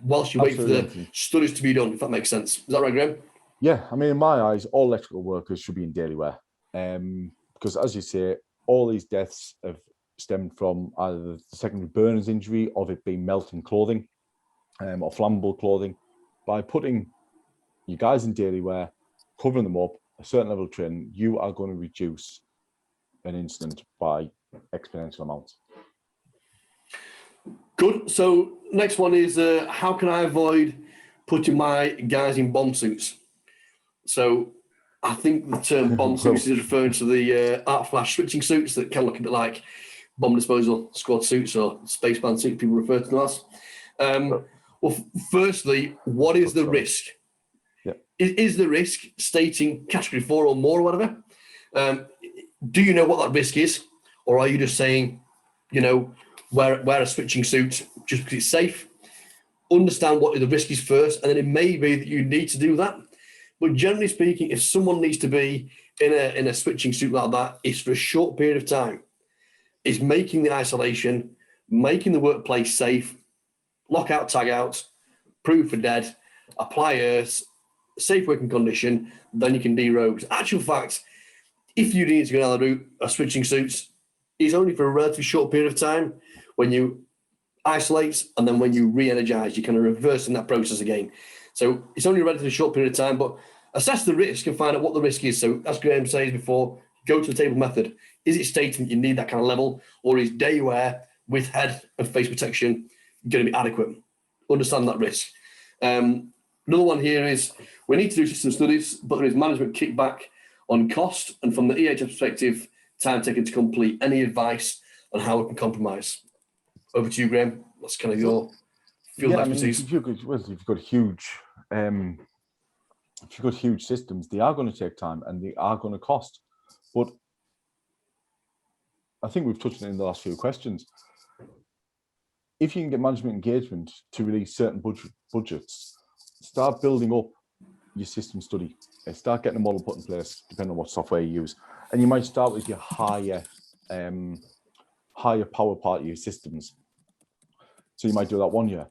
whilst you wait for the studies to be done, if that makes sense. Is that right, Graham? Yeah, I mean, in my eyes, all electrical workers should be in daily wear. Because as you say, all these deaths have stemmed from either the secondary burns injury of it being melting clothing or flammable clothing. By putting you guys in daily wear, covering them up, a certain level of training, you are going to reduce an incident by exponential amounts. Good. So next one is how can I avoid putting my guys in bomb suits? So I think the term bomb suits is referring to the ArcFlash switching suits that can look a bit like bomb disposal squad suits or spaceman suits, people refer to them as. Well, firstly, what is the risk? Yeah. Is the risk stating category 4 or more or whatever? Do you know what that risk is? Or are you just saying, wear a switching suit just because it's safe? Understand what the risk is first, and then it may be that you need to do that. But generally speaking, if someone needs to be in a switching suit like that, it's for a short period of time. It's making the isolation, making the workplace safe, lockout, tag out, proof for dead, apply earth, safe working condition, then you can derogue. Actual fact, if you need to go down the route of switching suits, it's only for a relatively short period of time. When you isolate and then when you re-energize, you're kind of reversing that process again. So it's only a relatively short period of time, but assess the risk and find out what the risk is. So as Graham says before, go to the table method. Is it stating you need that kind of level, or is day wear with head and face protection going to be adequate? Understand that risk. Another one here is we need to do system studies, but there is management kickback on cost, and from the EHS perspective, time taken to complete. Any advice on how we can compromise? Over to you, Graham. That's kind of your field expertise. If you've got huge systems, they are going to take time and they are going to cost. But I think we've touched on it in the last few questions. If you can get management engagement to release certain budgets, start building up your system study. Start getting a model put in place, depending on what software you use. And you might start with your higher power part of your systems. So you might do that 1 year,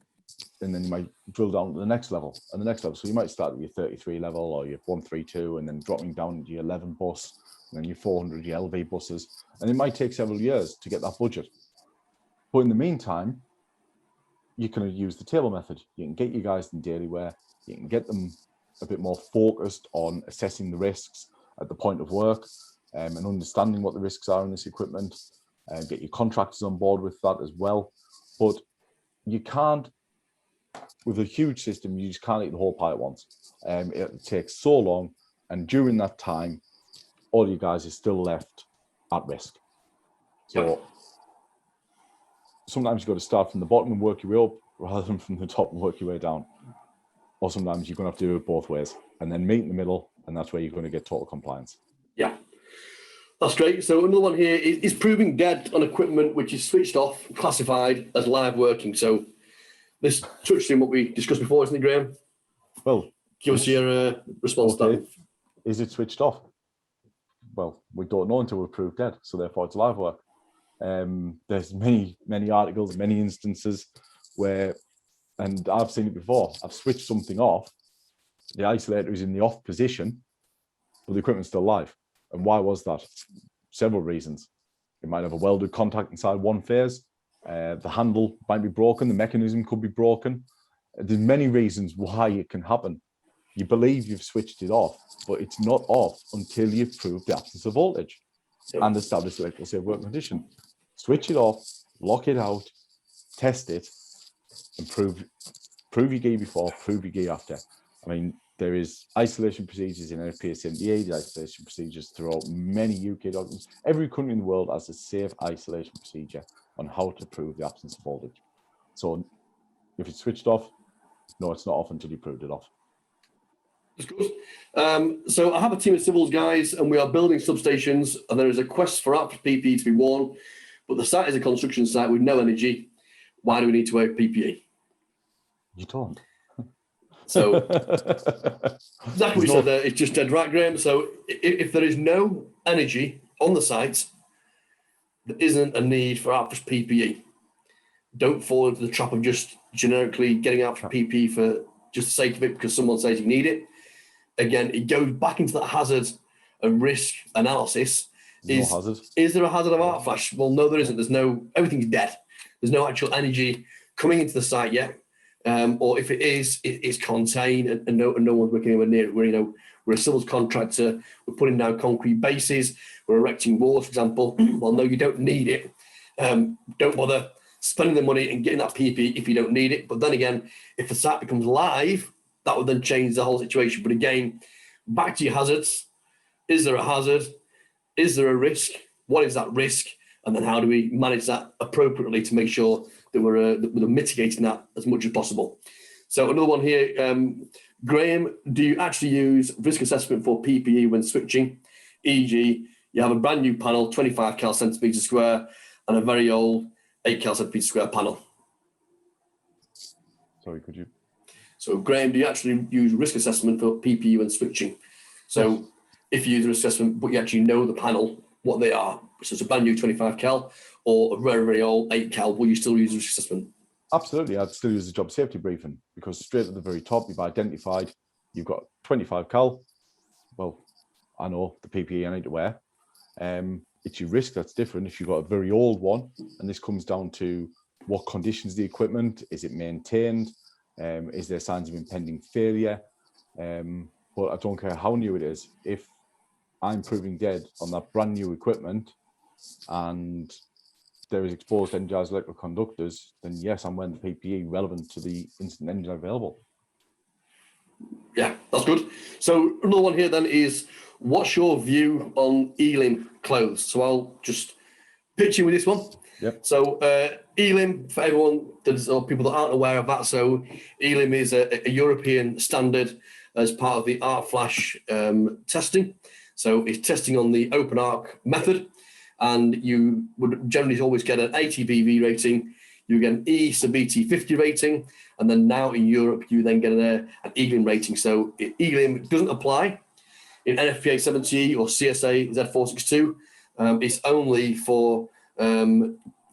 and then you might drill down to the next level and the next level. So you might start with your 33 level or your 132, and then dropping down to your 11 bus, and then your 400, your LV buses. And it might take several years to get that budget. But in the meantime, you can use the table method. You can get you guys in daily wear, You can get them a bit more focused on assessing the risks at the point of work and understanding what the risks are in this equipment, and get your contractors on board with that as well. But you can't, with a huge system, you just can't eat the whole pie at once. It takes so long, and during that time, all you guys are still left at risk. So sometimes you've got to start from the bottom and work your way up, rather than from the top and work your way down. Or sometimes you're going to have to do it both ways and then meet in the middle, and that's where you're going to get total compliance. Yeah, that's great. So another one here is proving dead on equipment which is switched off, classified as live working. So this touched on what we discussed before, isn't it, Graham? Well, give us your response to that. Is it switched off? Well, we don't know until we're proved dead, so therefore it's live work. There's many articles, many instances where, and I've seen it before, I've switched something off, the isolator is in the off position, but the equipment's still live. And why was that? Several reasons. It might have a welded contact inside one phase, the handle might be broken, the mechanism could be broken. There's many reasons why it can happen. You believe you've switched it off, but it's not off until you've proved the absence of voltage and established electrical safe work condition. Switch it off, lock it out, test it, and prove your gear before, prove your gear after. I mean, there is isolation procedures in NFPA 78, isolation procedures throughout many UK documents. Every country in the world has a safe isolation procedure on how to prove the absence of voltage. So if it's switched off, no, it's not off until you proved it off. That's good. So I have a team of civils guys, and we are building substations, and there is a quest for PPE to be worn, but the site is a construction site with no energy. Why do we need to wear PPE? You don't. So exactly what you said there. It's just dead right, Graham. So if there is no energy on the site, there isn't a need for PPE. Don't fall into the trap of just generically getting PPE for just the sake of it because someone says you need it. Again, it goes back into that hazard and risk analysis. No hazard. Is there a hazard of arc flash? Well, no, there isn't. Everything's dead. There's no actual energy coming into the site yet. Or if it is, it's contained and no one's working anywhere near it. We're a civils contractor. We're putting down concrete bases. We're erecting walls, for example. Well, no, you don't need it. Don't bother spending the money and getting that PPE if you don't need it. But then again, if the site becomes live, that would then change the whole situation. But again, back to your hazards. Is there a hazard? Is there a risk? What is that risk? And then how do we manage that appropriately to make sure that we're mitigating that as much as possible? So another one here, Graham, do you actually use risk assessment for PPE when switching? E.g., you have a brand new panel, 25 cal centimetre square, and a very old 8 cal centimetre square panel. Sorry, could you? So Graham, do you actually use risk assessment for PPE when switching? So if you use a risk assessment, but you actually know the panel, what they are, so it's a brand new 25 cal or a very, very old 8 cal, will you still use risk assessment? Absolutely, I'd still use the job safety briefing because straight at the very top, you've identified you've got 25 cal. Well, I know the PPE I need to wear. It's your risk that's different if you've got a very old one, and this comes down to what conditions the equipment, is it maintained, is there signs of impending failure? But I don't care how new it is. If I'm proving dead on that brand new equipment and there is exposed energized electrical conductors, then yes, I'm wearing the PPE relevant to the incident engine available. Yeah, that's good. So another one here then is, what's your view on ELIM clothes? So I'll just pitch in with this one. Yep. So ELIM, for everyone or people that aren't aware of that, so ELIM is a European standard as part of the arc flash testing. So it's testing on the open arc method, and you would generally always get an ATPV rating, you get an E/BT 50 rating, and then now in Europe you then get an ELIM rating. So ELIM doesn't apply in NFPA 70 or CSA Z462. It's only for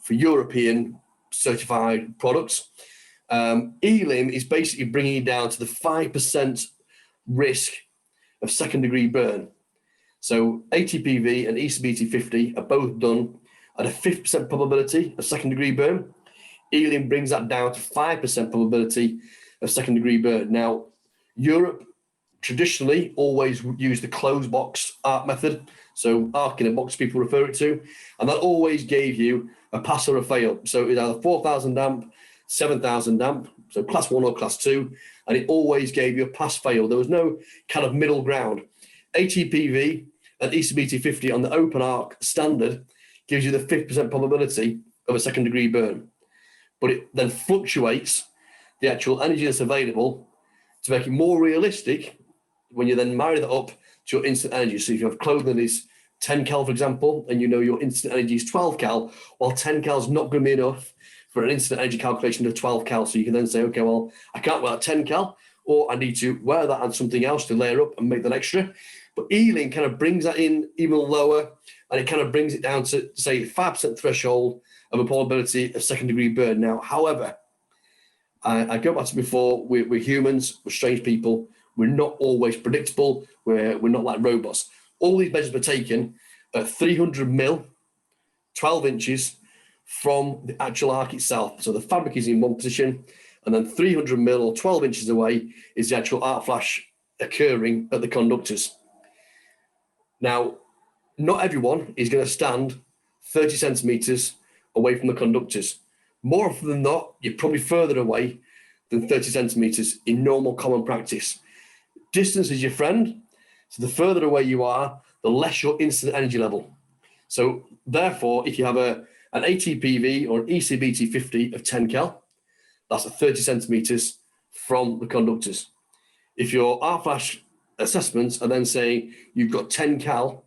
European certified products. ELIM is basically bringing it down to the 5% risk of second degree burn. So ATPV and E/BT 50 are both done at a 50% probability of second degree burn. ELIM brings that down to 5% probability of second degree burn. Now, Europe traditionally always use the closed box arc method. So arc in a box people refer it to, and that always gave you a pass or a fail. So it was either 4,000 amp, 7,000 amp, so class 1 or class 2, and it always gave you a pass fail. There was no kind of middle ground. ATPV and ECBT50 on the open arc standard gives you the 50% probability of a second degree burn, but it then fluctuates the actual energy that's available to make it more realistic when you then marry that up to your instant energy. So if you have clothing that is 10 cal, for example, and you know your instant energy is 12 cal, well, 10 cal is not going to be enough for an instant energy calculation of 12 cal. So you can then say, okay, well, I can't wear 10 cal, or I need to wear that and something else to layer up and make that extra. But Ealing kind of brings that in even lower, and it kind of brings it down to, say, 5% threshold of a probability of second degree burn. Now, however, I go back to before, we're humans, we're strange people, we're not always predictable, we're not like robots. All these measures were taken at 300 mil, 12 inches from the actual arc itself. So the fabric is in one position, and then 300 mil or 12 inches away is the actual arc flash occurring at the conductors. Now, not everyone is going to stand 30 centimeters away from the conductors. More often than not, you're probably further away than 30 centimeters in normal common practice. Distance is your friend. So the further away you are, the less your instant energy level. So therefore, if you have an ATPV or an ECBT50 of 10 cal, that's at 30 centimeters from the conductors. If your R-flash assessments are then saying you've got 10 cal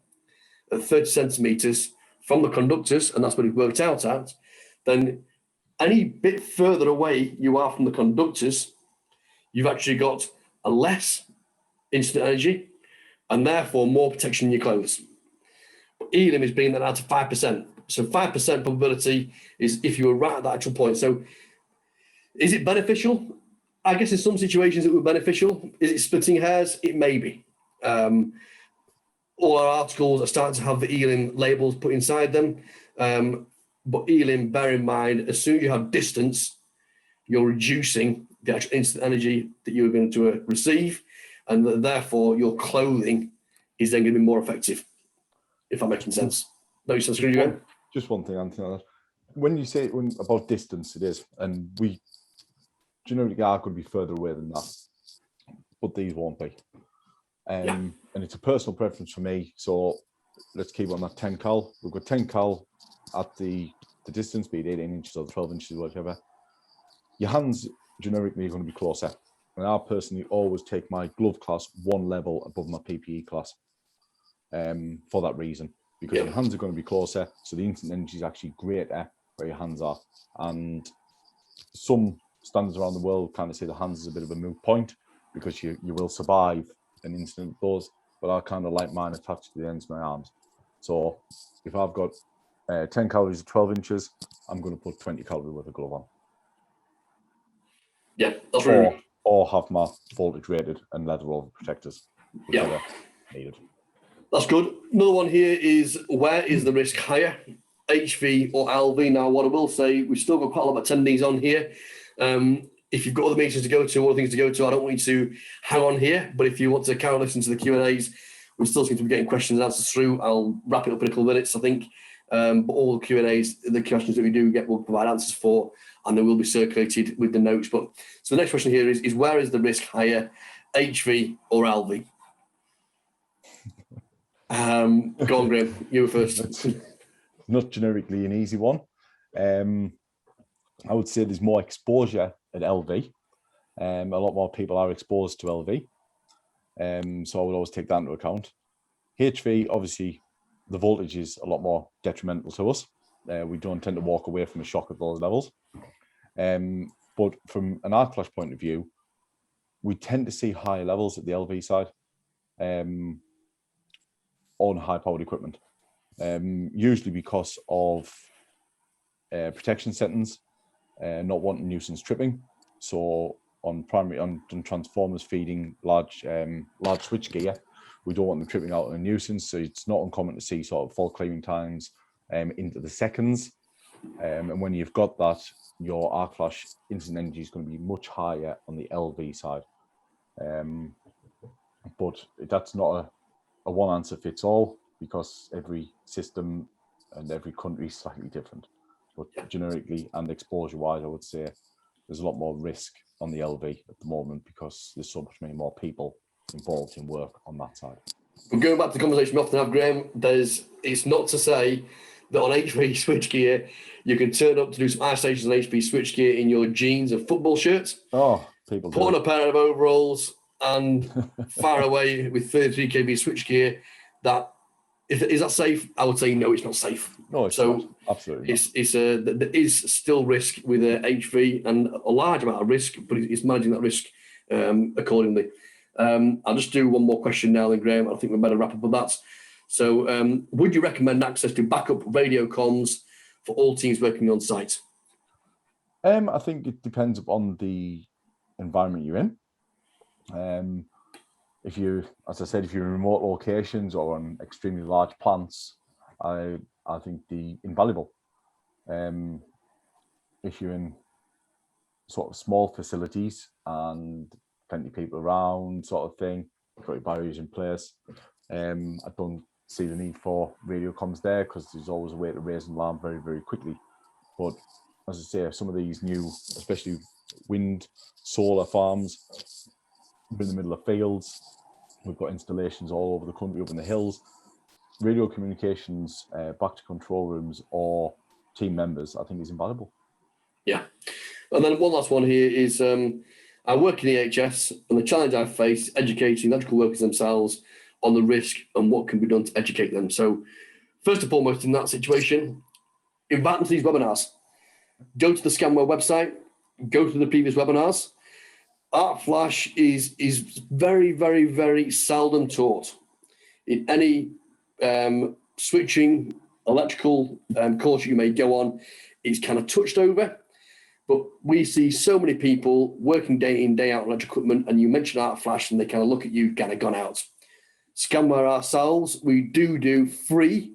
at 30 centimeters from the conductors, and that's what it worked out at, then any bit further away you are from the conductors, you've actually got a less instant energy and therefore more protection in your clothes. But Elim is bringing that out to 5%. So 5% probability is if you were right at that actual point. So is it beneficial? I guess in some situations it would be beneficial. Is it splitting hairs? It may be. All our articles are starting to have the Elim labels put inside them. But Elim, bear in mind, as soon as you have distance, you're reducing the actual instant energy that you're going to receive, and therefore your clothing is then going to be more effective, if I'm making sense. No sense, again? Just one thing, Anthony. When you say about distance, it is, and we generally are going to be further away than that, but these won't be. And it's a personal preference for me, so let's keep on that 10 cal. We've got 10 cal at the distance, be it 18 inches or 12 inches, whatever. Your hands generically are going to be closer. And I personally always take my glove class one level above my PPE class for that reason, because your hands are going to be closer, so the instant energy is actually greater where your hands are. And some standards around the world kind of say the hands is a bit of a moot point because you will survive an instant of those, but I kind of like mine attached to the ends of my arms. So if I've got 10 calories at 12 inches, I'm going to put 20 calories with a glove on. Yeah, that's right. Or have my voltage rated and leather over protectors, whichever needed. That's good. Another one here is, where is the risk higher, HV or LV? Now, what I will say, we've still got quite a lot of attendees on here. If you've got other meetings to go to, other things to go to, I don't want you to hang on here. But if you want to carry on listening to the Q&As, we still seem to be getting questions and answers through. I'll wrap it up in a couple of minutes, I think. But all the Q&As, the questions that we do get, we'll provide answers for, and they will be circulated with the notes. But so the next question here is where is the risk higher, HV or LV? Go on, Graham. You were first. Not generically an easy one. I would say there's more exposure at LV. A lot more people are exposed to LV. So I would always take that into account. HV, obviously, the voltage is a lot more detrimental to us. We don't tend to walk away from a shock at those levels. But from an arc flash point of view, we tend to see higher levels at the LV side on high-powered equipment, usually because of protection settings, not wanting nuisance tripping. So on transformers feeding large switch gear, we don't want them tripping out on a nuisance. So it's not uncommon to see sort of fault clearing times into the seconds. And when you've got that, your arc flash instant energy is going to be much higher on the LV side. But that's not a one answer fits all, because every system and every country is slightly different. But generically and exposure wise, I would say there's a lot more risk on the LV at the moment because there's so much many more people involved in work on that side. But going back to the conversation we often have, Graham, it's not to say that on HV switchgear you can turn up to do some isolations on HV switchgear in your jeans and football shirts. Oh, people put on a pair of overalls and fire away with 33 kV switchgear. Is that safe? I would say no, it's not safe. No, it's not. Absolutely not. There is still risk with HV and a large amount of risk, but it's managing that risk accordingly. I'll just do one more question now then, Graham. I think we better wrap up with that. So would you recommend access to backup radio comms for all teams working on site? I think it depends upon the environment you're in. If you, as I said, if you're in remote locations or on extremely large plants, I think the invaluable. If you're in sort of small facilities and plenty of people around, sort of thing, you've got your barriers in place. I don't see the need for radio comms there because there's always a way to raise an alarm very, very quickly. But as I say, some of these new, especially wind, solar farms, in the middle of fields, we've got installations all over the country, up in the hills. Radio communications back to control rooms or team members, I think, is invaluable. Yeah. And then one last one here is I work in the EHS, and the challenge I face is educating electrical workers themselves on the risk and what can be done to educate them. So first and foremost, in that situation, invite them to these webinars. Go to the Scanware website, go through the previous webinars. Arc Flash is very, very, very seldom taught in any switching electrical course you may go on. It's kind of touched over, but we see so many people working day in, day out on electrical equipment, and you mention Arc Flash and they kind of look at you, kind of gone out. Scanware ourselves, we do free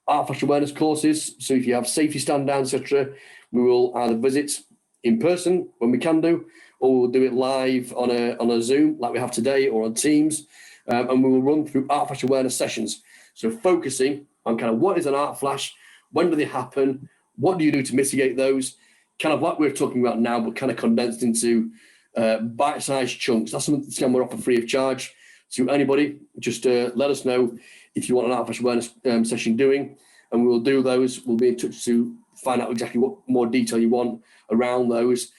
Arc Flash awareness courses. So if you have safety stand down, etc., we will either visit in person when we can do, or we'll do it live on a Zoom like we have today or on Teams, and we will run through Arc Flash awareness sessions. So focusing on kind of what is an Arc Flash, when do they happen, what do you do to mitigate those, kind of like we're talking about now, but kind of condensed into bite-sized chunks. That's something that we're offering free of charge to anybody. Just let us know if you want an Arc Flash awareness session doing, and we will do those. We'll be in touch to find out exactly what more detail you want around those.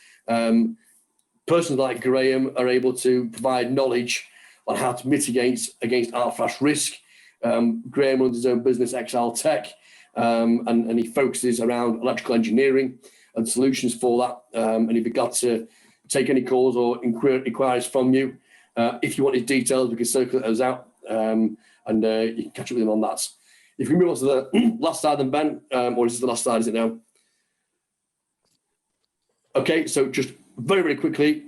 Persons like Graham are able to provide knowledge on how to mitigate against Arc Flash risk. Graham runs his own business, ExelTech, and he focuses around electrical engineering and solutions for that. And he'd be glad to take any calls or inquiries from you. If you want his details, we can circulate those out, and you can catch up with him on that. If we move on to the last slide then, Ben, or is this the last slide, is it now? Okay, so just very, very quickly,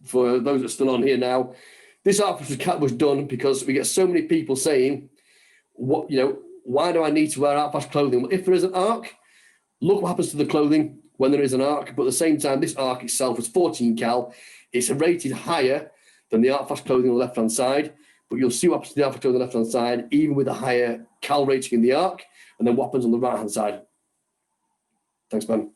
for those that are still on here now, this Arc Flash was done because we get so many people saying, why do I need to wear Arc Flash clothing? Well, if there is an arc, look what happens to the clothing when there is an arc. But at the same time, this arc itself was 14 cal. It's rated higher than the Arc Flash clothing on the left-hand side. But you'll see what happens to the Arc Flash clothing on the left-hand side, even with a higher cal rating in the arc, and then what happens on the right-hand side. Thanks, Ben.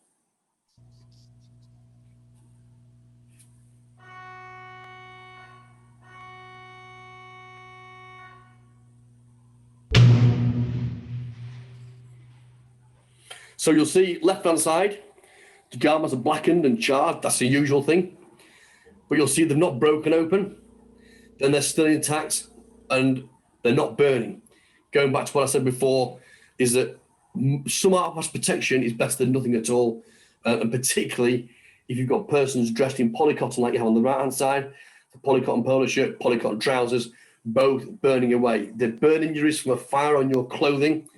So you'll see left-hand side, the garments are blackened and charred. That's the usual thing. But you'll see they're not broken open. Then they're still intact and they're not burning. Going back to what I said before, is that some Arc Flash protection is better than nothing at all. And particularly if you've got persons dressed in polycotton like you have on the right-hand side, the polycotton polo shirt, polycotton trousers, both burning away. The burn injuries from a fire on your clothing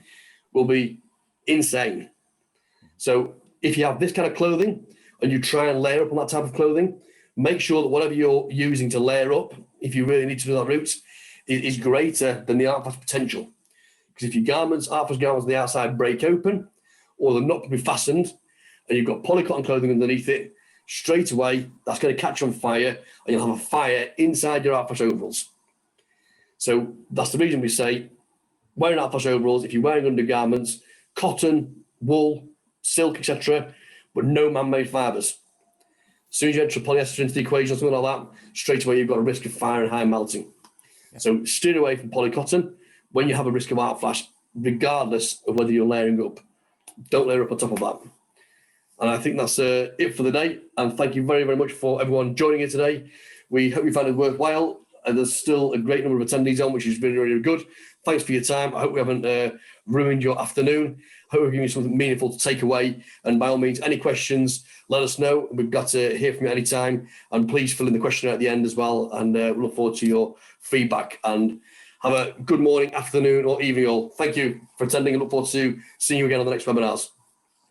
will be insane. So if you have this kind of clothing and you try and layer up on that type of clothing, make sure that whatever you're using to layer up, if you really need to do that route, is greater than the Arc Flash potential. Because if your garments, Arc Flash garments on the outside break open, or they're not to be fastened, and you've got polycotton clothing underneath it, straight away that's going to catch on fire and you'll have a fire inside your outflash overalls. So that's the reason we say wearing outflash overalls, if you're wearing undergarments, cotton, wool, silk, etc., but no man-made fibres. As soon as you enter polyester into the equation or something like that, straight away you've got a risk of fire and high melting. Yeah. So steer away from polycotton when you have a risk of outflash, regardless of whether you're layering up. Don't layer up on top of that. And I think that's it for the day. And thank you very, very much for everyone joining us today. We hope you found it worthwhile. And there's still a great number of attendees on, which is really, really good. Thanks for your time. I hope we haven't ruined your afternoon. I hope we've given you something meaningful to take away. And by all means, any questions, let us know. We've got to hear from you anytime. And please fill in the questionnaire at the end as well. And we look forward to your feedback. And have a good morning, afternoon, or evening all. Thank you for attending and look forward to seeing you again on the next webinars.